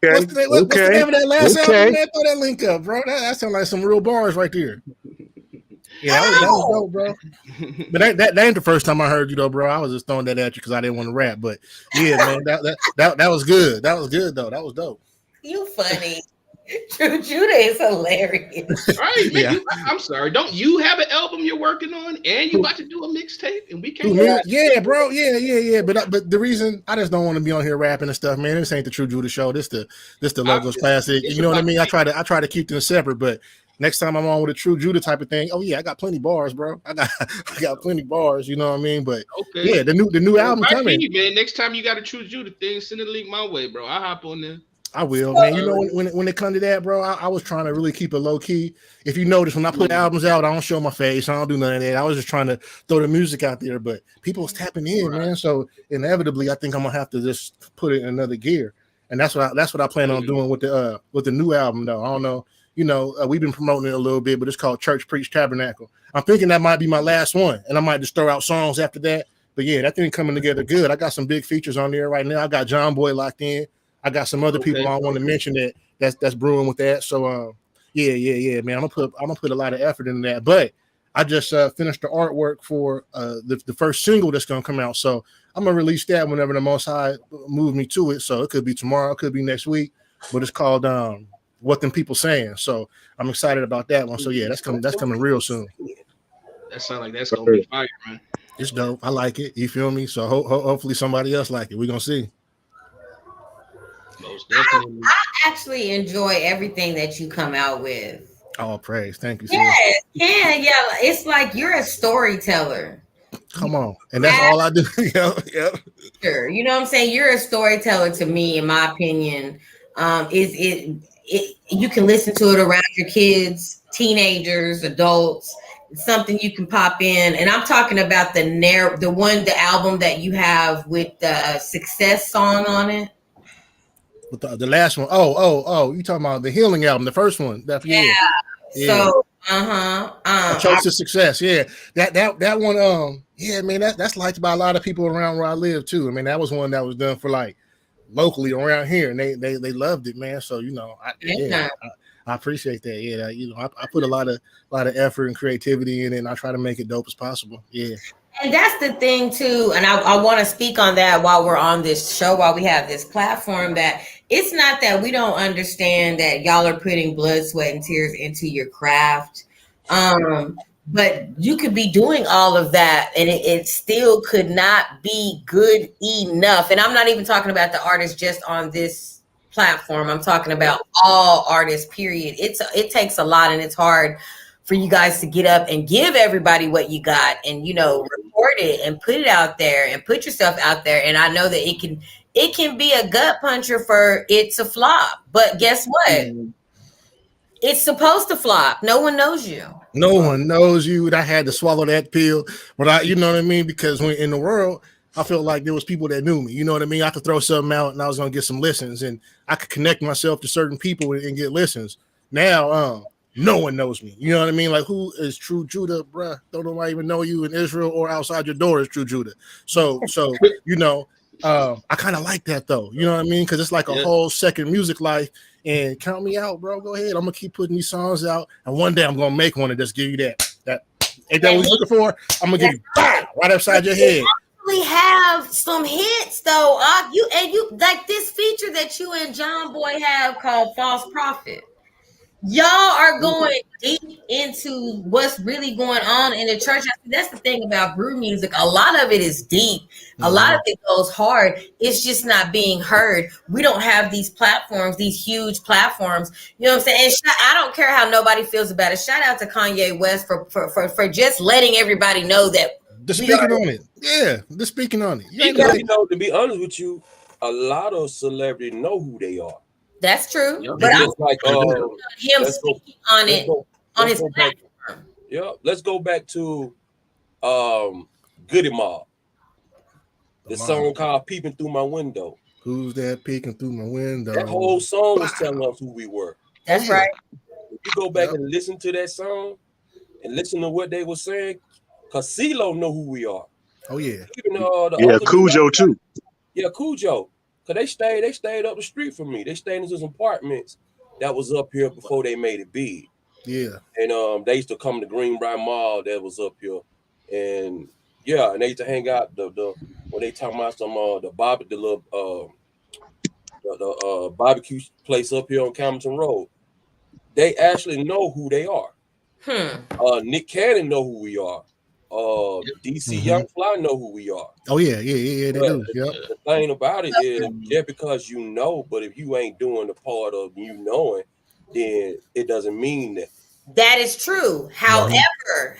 What's the name of that last album? Man, throw that link up, bro. That sounds like some real bars right there. Yeah, that was dope, bro. But that ain't the first time I heard you, though, bro. I was just throwing that at you because I didn't want to rap. But yeah, man, that was good. That was good, though. That was dope. You funny. True Judah is hilarious. All right, man. Yeah. I'm sorry. Don't you have an album you're working on, and you about to do a mixtape, and we can't? Yeah, bro. Yeah. But the reason I just don't want to be on here rapping and stuff, man. This ain't the True Judah show. This the Logos Classic. You know what I mean? I try to keep them separate, but next time I'm on with a True Judah type of thing, oh yeah, I got plenty bars, bro. I got plenty bars. You know what I mean? But Okay. yeah, the new album coming. Man, next time you got a True Judah thing, send a link my way, bro. I'll hop on there. I will, man. You know, when it comes to that, bro, I was trying to really keep it low key. If you notice, when I put albums out, I don't show my face. I don't do none of that. I was just trying to throw the music out there, but people was tapping in, man. So inevitably, I think I'm gonna have to just put it in another gear, and that's what I plan on doing with the new album, though. I don't know. You know, we've been promoting it a little bit, but it's called Church Preach Tabernacle. I'm thinking that might be my last one, and I might just throw out songs after that. But yeah, that thing coming together good. I got some big features on there right now. I got John Boy locked in. I got some other people I want to mention that's brewing with that. So yeah, man. I'm gonna put a lot of effort into that. But I just finished the artwork for the first single that's gonna come out. So I'm gonna release that whenever the Most High move me to it. So it could be tomorrow, it could be next week. But it's called What Them People Saying. So I'm excited about that one. So yeah, that's coming real soon. That sounds like that's gonna be fire, man. It's dope. I like it. You feel me? So hopefully somebody else like it. We're gonna see. Most definitely. I actually enjoy everything that you come out with. All praise. Thank you. Yes, yeah. It's like you're a storyteller. Come on. And that's all I do. Yep. Sure. You know what I'm saying? You're a storyteller to me, in my opinion. You can listen to it around your kids, teenagers, adults. It's something you can pop in. And I'm talking about the album that you have with the Success song on it. With the last one. Oh, you talking about the Healing album, the first one. Yeah. So Chose to Success. Yeah. That one, yeah, man, that's liked by a lot of people around where I live too. I mean, that was one that was done for like locally around here, and they loved it, man. So you know, I appreciate that. Yeah, you know, I put a lot of effort and creativity in it, and I try to make it dope as possible. Yeah. And that's the thing too, and I want to speak on that while we're on this show, while we have this platform, that it's not that we don't understand that y'all are putting blood, sweat, and tears into your craft. But you could be doing all of that and it still could not be good enough. And I'm not even talking about the artists just on this platform. I'm talking about all artists, period. It takes a lot, and it's hard for you guys to get up and give everybody what you got and, you know, record it and put it out there and put yourself out there. And I know that it can be a gut puncher for it to flop, but guess what? It's supposed to flop. No one knows you. No one knows you. I had to swallow that pill, but you know what I mean? Because when in the world, I felt like there was people that knew me. You know what I mean? I could throw something out and I was going to get some listens, and I could connect myself to certain people and get listens. Now, no one knows me. You know what I mean? Like, who is True Judah, bruh? Don't nobody even know you in Israel or outside your door is True Judah. So you know, I kind of like that though. You know what I mean? Because it's like a whole second music life. And count me out, bro. Go ahead. I'm gonna keep putting these songs out, and one day I'm gonna make one and just give you that. Ain't that what you're looking for? I'm gonna give you right upside your head. We have some hits though. You like this feature that you and John Boy have called False Prophet. Y'all are going deep into what's really going on in the church. That's the thing about brew music. A lot of it is deep. A lot of it goes hard. It's just not being heard. We don't have these platforms, these huge platforms. You know what I'm saying? And I don't care how nobody feels about it. Shout out to Kanye West for just letting everybody know that. Speaking on it. Yeah, speaking on it. You know, to be honest with you, a lot of celebrities know who they are. That's true. Yep. But just like him speaking on it on his platform. Yeah, let's go back to Goody Mob. The song called Peeping Through My Window. Who's that peeking through my window? That whole song was telling us who we were. That's right. If you go back and listen to that song and listen to what they were saying, because CeeLo know who we are. Oh yeah. Even, Cujo too. Yeah, Cujo. Cause they stayed up the street from me. They stayed in some apartments that was up here before they made it big. Yeah. And they used to come to Greenbrier Mall that was up here. And yeah, and they used to hang out the when they talking about some the barbecue place up here on Camden Road. They actually know who they are. Nick Cannon know who we are. DC Young Fly know who we are. Oh yeah, they do. Yep. The thing about it is just because you know, but if you ain't doing the part of you knowing, then it doesn't mean that. That is true. However,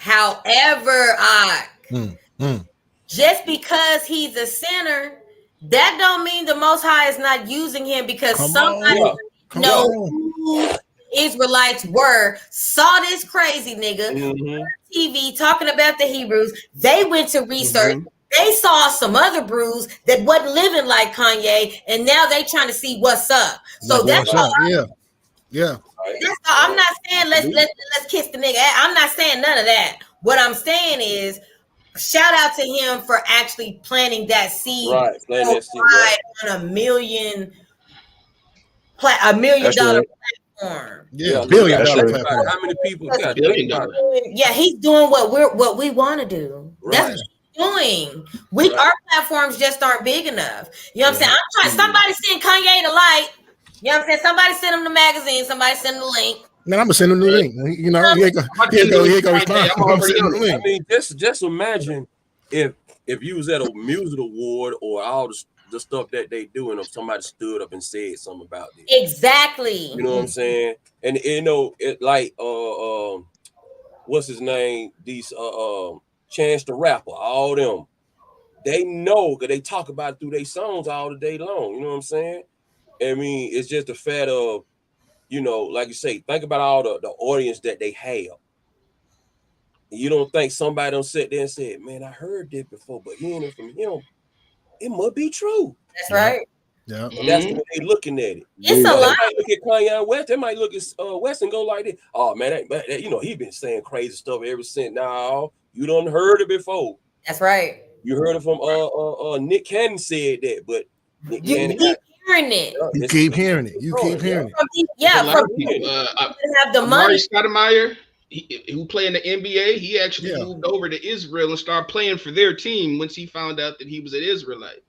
just because he's a sinner, that don't mean the Most High is not using him, because somebody who Israelites saw this crazy nigga on TV talking about the Hebrews. They went to research. They saw some other brews that wasn't living like Kanye, and now they trying to see what's up. So like, that's all. Yeah. That's all. I'm not saying let's kiss the nigga. I'm not saying none of that. What I'm saying is, shout out to him for actually planting that seed. Right, planting that seed, right. On $1 million platform. Yeah, $1 billion platform. How many people? Yeah, $1 billion. Yeah, he's doing what we want to do. Right. That's what he's doing. Our platforms just aren't big enough. You know what I'm saying? I'm trying. Somebody send Kanye the light. You know what I'm saying? Somebody send him the magazine. Somebody send him the link. Man, I'm gonna send him the link. You know, he ain't gonna respond. I'm sending him the link. I mean, just imagine if you was at a music award or all the stuff that they do, and if somebody stood up and said something about it. Exactly. You know what I'm saying? And you know, it like what's his name? These Chance the Rapper, all them. They know because they talk about it through their songs all the day long. You know what I'm saying? I mean, it's just a fact of, you know, like you say, think about all the audience that they have. You don't think somebody don't sit there and say, man, I heard that before, but hearing it from him, it must be true. That's right. Yeah. And that's the way they looking at it. It's a lot. They might look at Kanye West. They might look at West and go like this. Oh man, that you know, he been saying crazy stuff ever since. Now you done heard it before. That's right. You heard it from Nick Cannon said that, but Nick Cannon hearing it. You keep hearing it. You keep hearing it. Yeah, from people. Have the money. Amari Stoudemire, who played in the NBA, he actually moved over to Israel and started playing for their team once he found out that he was an Israelite.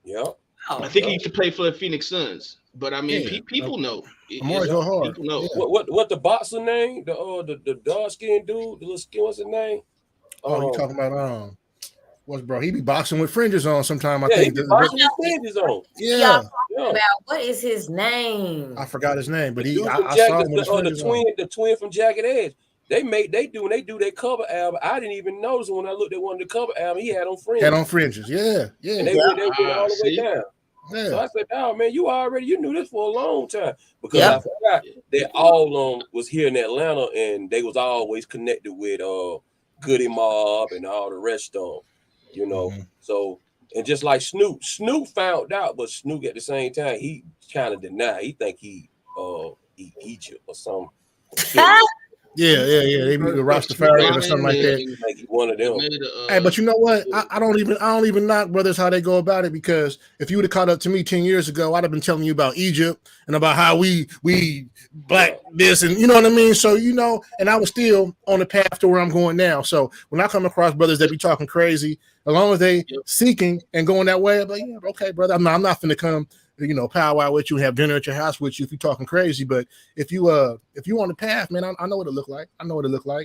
Yeah. I think he used to play for the Phoenix Suns. But I mean, people know. Amari go hard. People know. What the boxer name? The dark skinned dude, the little skin, what's his name? Oh, you talking about what's bro? He be boxing with fringes on sometime. I Yeah, think. he be boxing with fringes on. Yeah. About what is his name? I forgot his name, but I saw him with the twin from Jagged Edge. They do their cover album. I didn't even notice when I looked at one of the cover album. He had on fringes. Had on fringes, yeah. And they went all the way down. Yeah. So I said, "Oh man, you knew this for a long time." Because I forgot they all was here in Atlanta, and they was always connected with Goody Mob and all the rest of them. You know, so and just like Snoop found out, but Snoop at the same time he kind of denied. He think he Egypt or something. Yeah. They be the Rastafarian or something like that. Like one of them. Hey, but you know what? I don't even knock brothers how they go about it, because if you would have caught up to me 10 years ago, I'd have been telling you about Egypt and about how we black this, and you know what I mean. So and I was still on the path to where I'm going now. So when I come across brothers that be talking crazy, as long as they seeking and going that way, I'm like, yeah, okay, brother. I'm not finna come, powwow with you and have dinner at your house with you if you're talking crazy. But if you on the path, man, I know what it look like.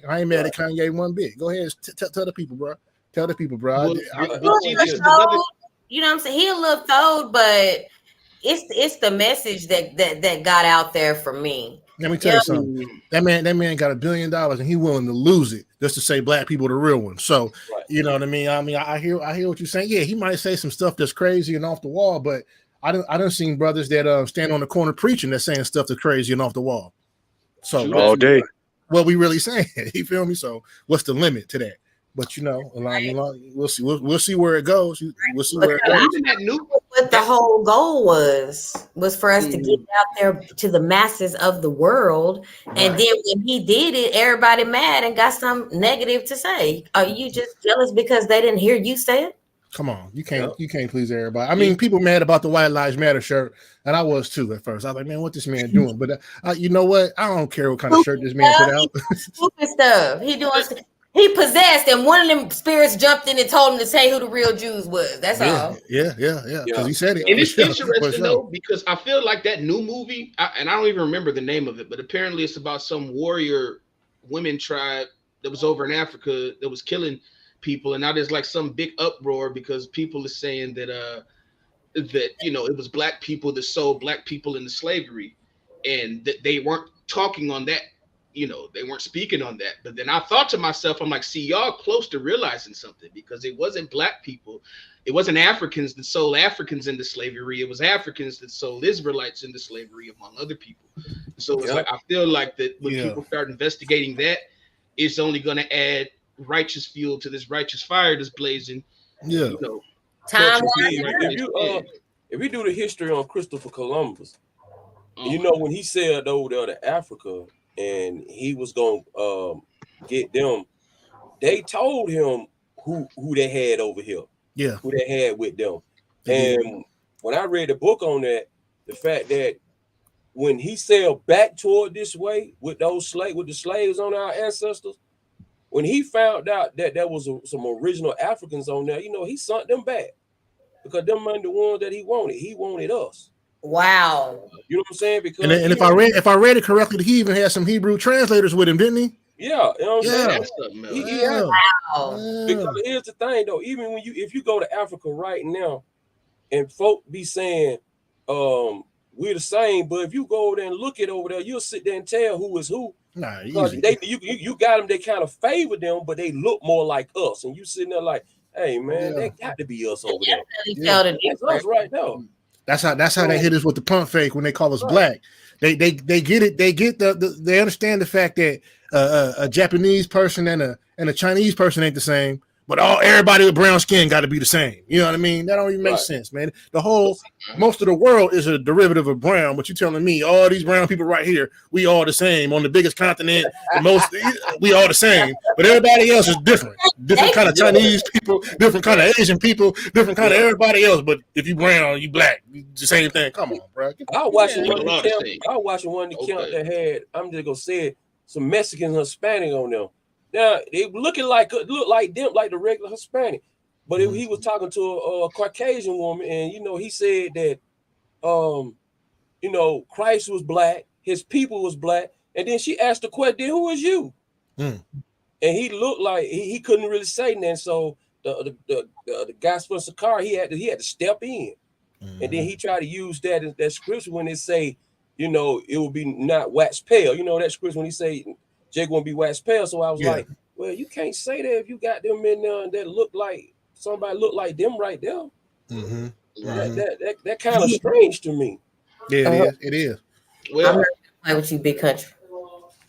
I ain't mad at Kanye one bit. Go ahead, tell the people, bro. Tell the people, bro. You know what I'm saying? He a little throwed, but it's the message that got out there for me. Let me tell you something. That man got $1 billion and he willing to lose it just to say black people are the real ones. So you know what I mean? I hear what you're saying. Yeah, he might say some stuff that's crazy and off the wall, but I done seen brothers that stand on the corner preaching that's saying stuff that's crazy and off the wall. So all day. What we really saying? You feel me? So what's the limit to that? But we'll see. We'll see where it goes. We'll see where it goes. What the whole goal was for us to get out there to the masses of the world, and then when he did it, everybody mad and got some negative to say. Are you just jealous because they didn't hear you say it? Come on, you can't please everybody. I mean, people mad about the White Lives Matter shirt, and I was too at first. I was like, man, what this man doing? But you know what? I don't care what kind of shirt this man put out. Stupid stuff. He possessed, and one of them spirits jumped in and told him to say who the real Jews was. That's all. Yeah. Because he said it. And it's interesting though, because I feel like that new movie, and I don't even remember the name of it, but apparently it's about some warrior women tribe that was over in Africa that was killing people, and now there's like some big uproar because people are saying that it was black people that sold black people into slavery, and that they weren't talking on that they weren't speaking on that. But then I thought to myself, I'm like, see, y'all close to realizing something, because it wasn't black people, it wasn't Africans that sold Africans into slavery. It was Africans that sold Israelites into slavery, among other people. So it's like, I feel like that when people start investigating that, it's only going to add righteous fuel to this righteous fire that's blazing. Yeah. Time. If you do the history on Christopher Columbus, when he sailed over there to Africa and he was gonna get them, they told him who they had over here, who they had with them. And when I read the book on that, the fact that when he sailed back toward this way with the slaves on our ancestors, when he found out that there was some original Africans on there, he sent them back, because them ain't the ones that he wanted. He wanted us. Wow. You know what I'm saying? Because and if I read it correctly, he even had some Hebrew translators with him, didn't he? Yeah, you know what I'm saying? Wow. Because here's the thing though, even if you go to Africa right now, and folk be saying we're the same, but if you go over there and look it over there, you'll sit there and tell who is who. Nah, easy. You got them, they kind of favor them, but they look more like us, and you sitting there like, hey man, they got to be us over there. That's us right now. That's how they hit us with the pump fake when they call us black. They get it. They get they understand the fact that a Japanese person and a Chinese person ain't the same, but everybody with brown skin got to be the same. You know what I mean? That don't even make sense, man. Most of the world is a derivative of brown, but you telling me all these brown people right here, we all the same on the biggest continent, we all the same, but everybody else is different. Different kind of Chinese people, different kind of Asian people, different kind of everybody else. But if you brown, you black, it's the same thing. Come on, bro. I was watching one of the camp that had, I'm just gonna say it, some Mexicans and Hispanic on them. Now they look like them, like the regular Hispanic, but he was talking to a Caucasian woman, and he said that Christ was black, his people was black, and then she asked the question, "Who is you?" And he looked like he couldn't really say nothing. So the guy from Sakar, he had to step in, and then he tried to use that scripture when they say, it will be not wax pale. That scripture when he say Jake won't be wax pale. So I was like, well, you can't say that if you got them in there that look like somebody look like them right there. That kind of strange to me. Yeah, it is. Well, I'm not with you, big country.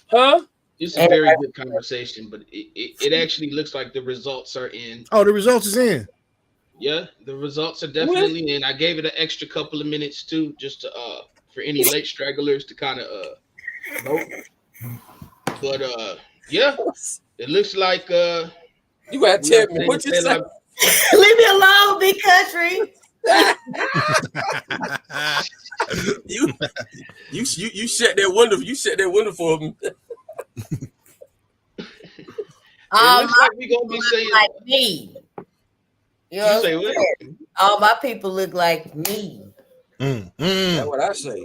Huh? It's a very good conversation, but it actually looks like the results are in. Oh, the results is in. Yeah, the results are definitely in. I gave it an extra couple of minutes too, just to for any late stragglers to kind of vote. But yeah, it looks like you gotta tell me what you say. Leave me alone, big country. you shut that window. You shut that window for me. It looks like we gonna be saying like me. You say what? All my people look like me. That's what I say.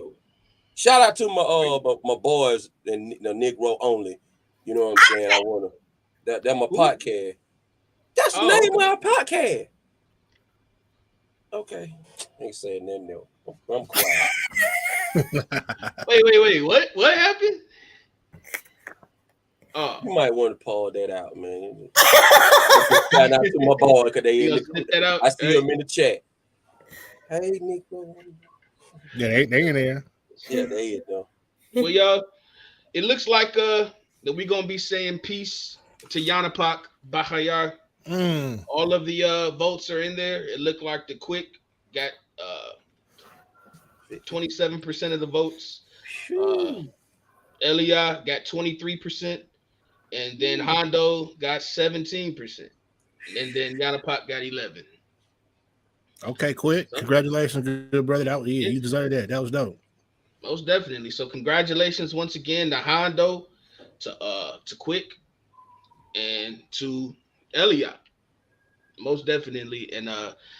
Shout out to my boys and the Negro only. You know what I'm saying? I wanna that my podcast. That's the name of our podcast. Okay, ain't saying nothing though. I'm quiet. Wait. What happened? You might want to pause that out, man. Shout out to my boy because I see him in the chat. Hey, Nico. Yeah, they in there. Yeah, they is though. Well, y'all, it looks like that we're gonna be saying peace to Yanapak Bahayar. All of the votes are in there. It looked like the Quick got 27% of the votes. Elia got 23%, and then Hondo got 17%, and then Yanapak got 11%. Okay, Quick. Congratulations, good brother. You deserve that. That was dope. Most definitely. So congratulations once again to Hondo, to Quick, and to Elia. Most definitely. And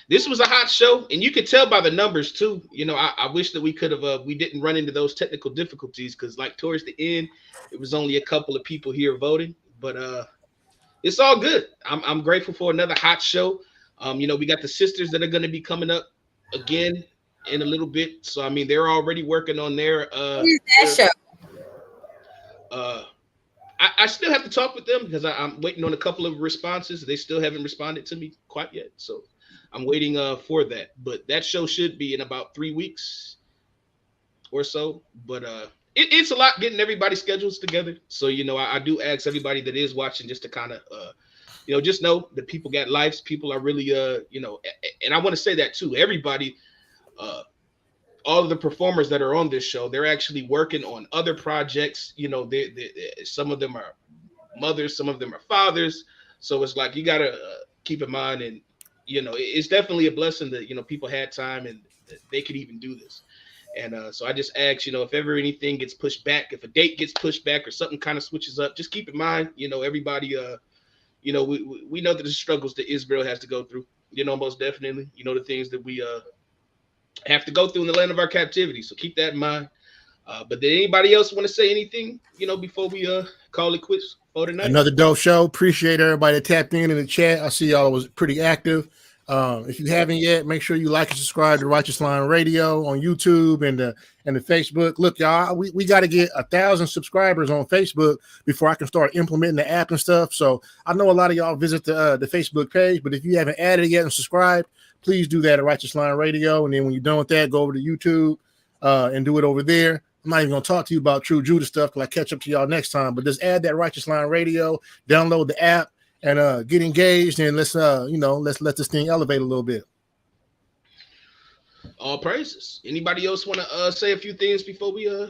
this was a hot show, and you could tell by the numbers too. I wish that we could have we didn't run into those technical difficulties, because like towards the end it was only a couple of people here voting, but it's all good. I'm grateful for another hot show. We got the sisters that are going to be coming up again in a little bit, so I mean they're already working on their that show. I still have to talk with them because I'm waiting on a couple of responses. They still haven't responded to me quite yet, so I'm waiting for that. But that show should be in about 3 weeks or so. But it's a lot getting everybody's schedules together. So I do ask everybody that is watching just to kind of just know that people got lives. People are really and I want to say that too. Everybody, all of the performers that are on this show, they're actually working on other projects. Some of them are mothers, some of them are fathers. So it's like you gotta keep in mind, and it's definitely a blessing that people had time and that they could even do this. And so I just ask, if ever anything gets pushed back, if a date gets pushed back or something kind of switches up, just keep in mind, everybody, we know that the struggles that Israel has to go through, most definitely, the things that we have to go through in the land of our captivity. So keep that in mind. But did anybody else want to say anything, before we call it quits for tonight? Another dope show. Appreciate everybody that tapped in the chat. I see y'all was pretty active. If you haven't yet, make sure you like and subscribe to Righteous Line Radio on YouTube and the Facebook. Look, y'all, we got to get 1,000 subscribers on Facebook before I can start implementing the app and stuff. So I know a lot of y'all visit the Facebook page, but if you haven't added it yet and subscribed, please do that at Righteous Line Radio. And then when you're done with that, go over to YouTube and do it over there. I'm not even going to talk to you about True Judah stuff because I catch up to y'all next time. But just add that Righteous Line Radio, download the app, and get engaged, and let's let this thing elevate a little bit. All praises. Anybody else want to say a few things before we I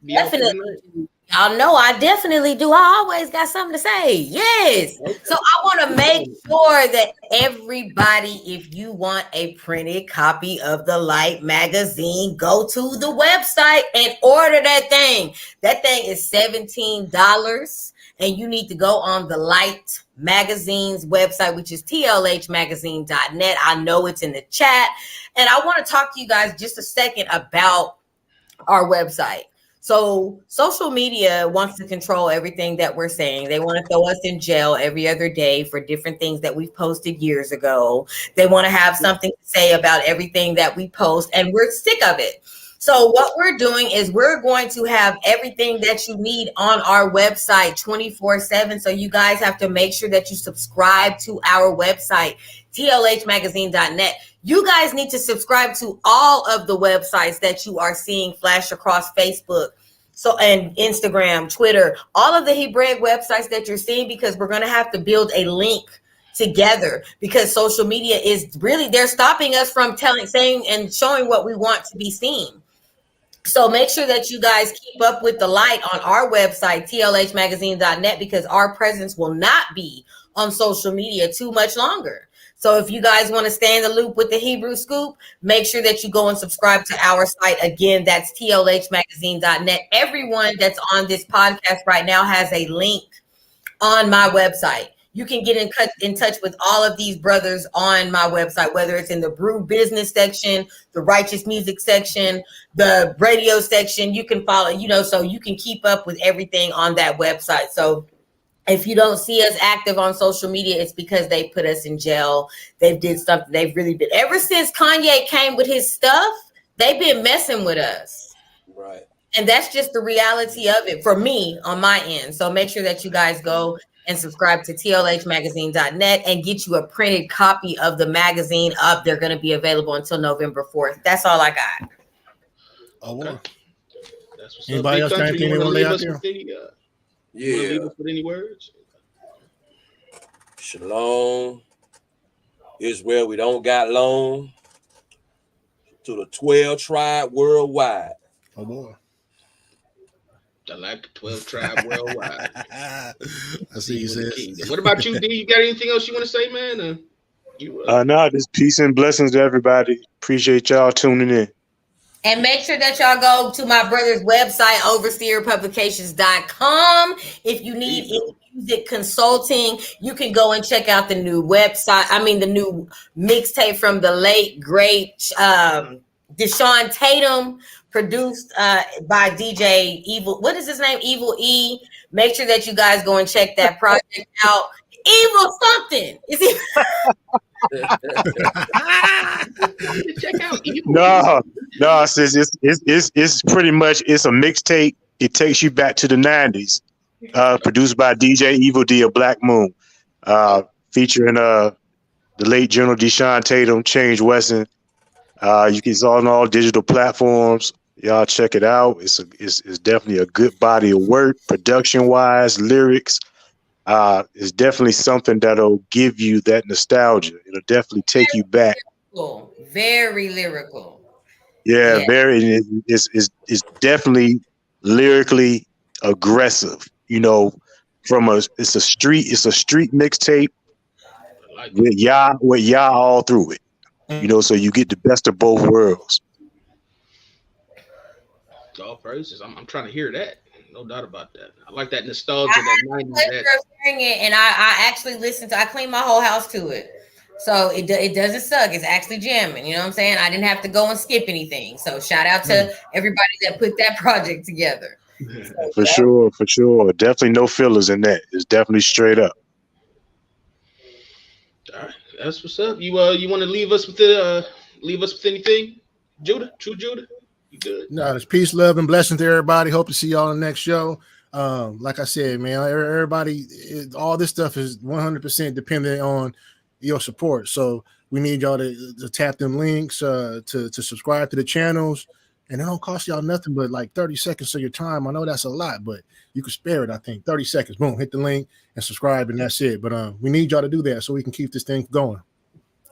definitely do. Y'all know I definitely do. I always got something to say. Yes. Okay. So I want to make sure that everybody, if you want a printed copy of the Light magazine, go to the website and order that thing. That thing is $17. And you need to go on the Light Magazine's website, which is tlhmagazine.net. I know it's in the chat. And I want to talk to you guys just a second about our website. So social media wants to control everything that we're saying. They want to throw us in jail every other day for different things that we've posted years ago. They want to have something to say about everything that we post, and we're sick of it. So what we're doing is we're going to have everything that you need on our website 24/7. So you guys have to make sure that you subscribe to our website, tlhmagazine.net. You guys need to subscribe to all of the websites that you are seeing flash across Facebook, and Instagram, Twitter, all of the Hebraic websites that you're seeing, because we're going to have to build a link together, because social media is really, they're stopping us from saying and showing what we want to be seen. So make sure that you guys keep up with the light on our website, tlhmagazine.net, because our presence will not be on social media too much longer. So if you guys want to stay in the loop with the Hebrew Scoop, make sure that you go and subscribe to our site. Again, that's tlhmagazine.net. Everyone that's on this podcast right now has a link on my website. You can get in touch with all of these brothers on my website, whether it's in the Brew Business section, the Righteous Music section, the radio section. You can follow, so you can keep up with everything on that website. So if you don't see us active on social media, it's because they put us in jail. They did something. They've really been, ever since Kanye came with his stuff, they've been messing with us. Right. And that's just the reality of it for me on my end. So make sure that you guys go and subscribe to tlhmagazine.net and get you a printed copy of the magazine up. They're going to be available until November 4th. That's all I got. Okay. That's what's Anybody else got anything they want to lay out there? Leave us with any words? Shalom. Israel, we don't got long. To the 12 tribe worldwide. Oh boy. I like the 12 tribe worldwide. I see you said. What about you, D? You got anything else you want to say, man? No, just peace and blessings to everybody. Appreciate y'all tuning in. And make sure that y'all go to my brother's website, overseerpublications.com. If you need any music consulting, you can go and check out the new website. The new mixtape from the late, great Deshaun Tatum, produced by DJ Evil. What is his name? Evil E. Make sure that you guys go and check that project out. Evil something. Is he? Check out Evil. No, sis, it's pretty much, it's a mixtape. It takes you back to the 90s. Produced by DJ Evil D of Black Moon. Featuring the late General Deshaun Tatum, Change Wesson. It's on all digital platforms. Y'all check it out. It's definitely a good body of work, production wise, lyrics. It's definitely something that'll give you that nostalgia. It'll definitely take you back. Very lyrical. Yeah, very. It's definitely lyrically aggressive. You know, it's a street mixtape with y'all all through it. You know, so you get the best of both worlds. All praises. I'm trying to hear that. No doubt about that. I like that nostalgia. That 90s. That Hearing it, and I actually listened to. I cleaned my whole house to it, so it doesn't suck. It's actually jamming. You know what I'm saying? I didn't have to go and skip anything. So shout out to everybody that put that project together. For sure. Definitely no fillers in that. It's definitely straight up. All right, that's what's up. You want to leave us with anything, Judah? True Judah, you good? No, there's peace, love, and blessing to everybody. Hope to see y'all on the next show. Like I said, man, everybody, all this stuff is 100% dependent on your support. So we need y'all to tap them links, to subscribe to the channels, and it don't cost y'all nothing but like 30 seconds of your time. I know that's a lot, but you can spare it. I think 30 seconds. Boom, hit the link and subscribe, and that's it. But we need y'all to do that so we can keep this thing going.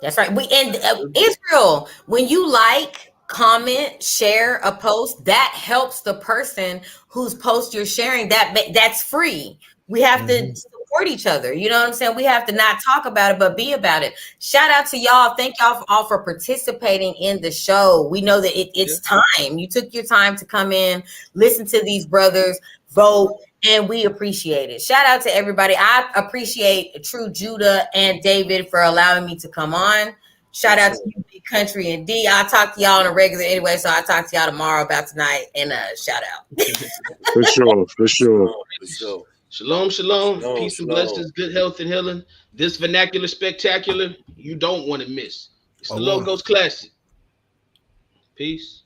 That's right. Israel, when you like, comment, share a post, that helps the person whose post you're sharing. That's free. We have to support each other. You know what I'm saying? We have to not talk about it, but be about it. Shout out to y'all. Thank y'all all for participating in the show. We know that it's time. You took your time to come in, listen to these brothers, vote, and we appreciate it. Shout out to everybody. I appreciate True Judah and David for allowing me to come on. Shout out to you, Big Country and D. I'll talk to y'all on a regular anyway, so I'll talk to y'all tomorrow about tonight. And shout out. For sure. Shalom. Peace and blessings, good health and healing. This vernacular spectacular, you don't want to miss. It's the Logos Classic. Peace.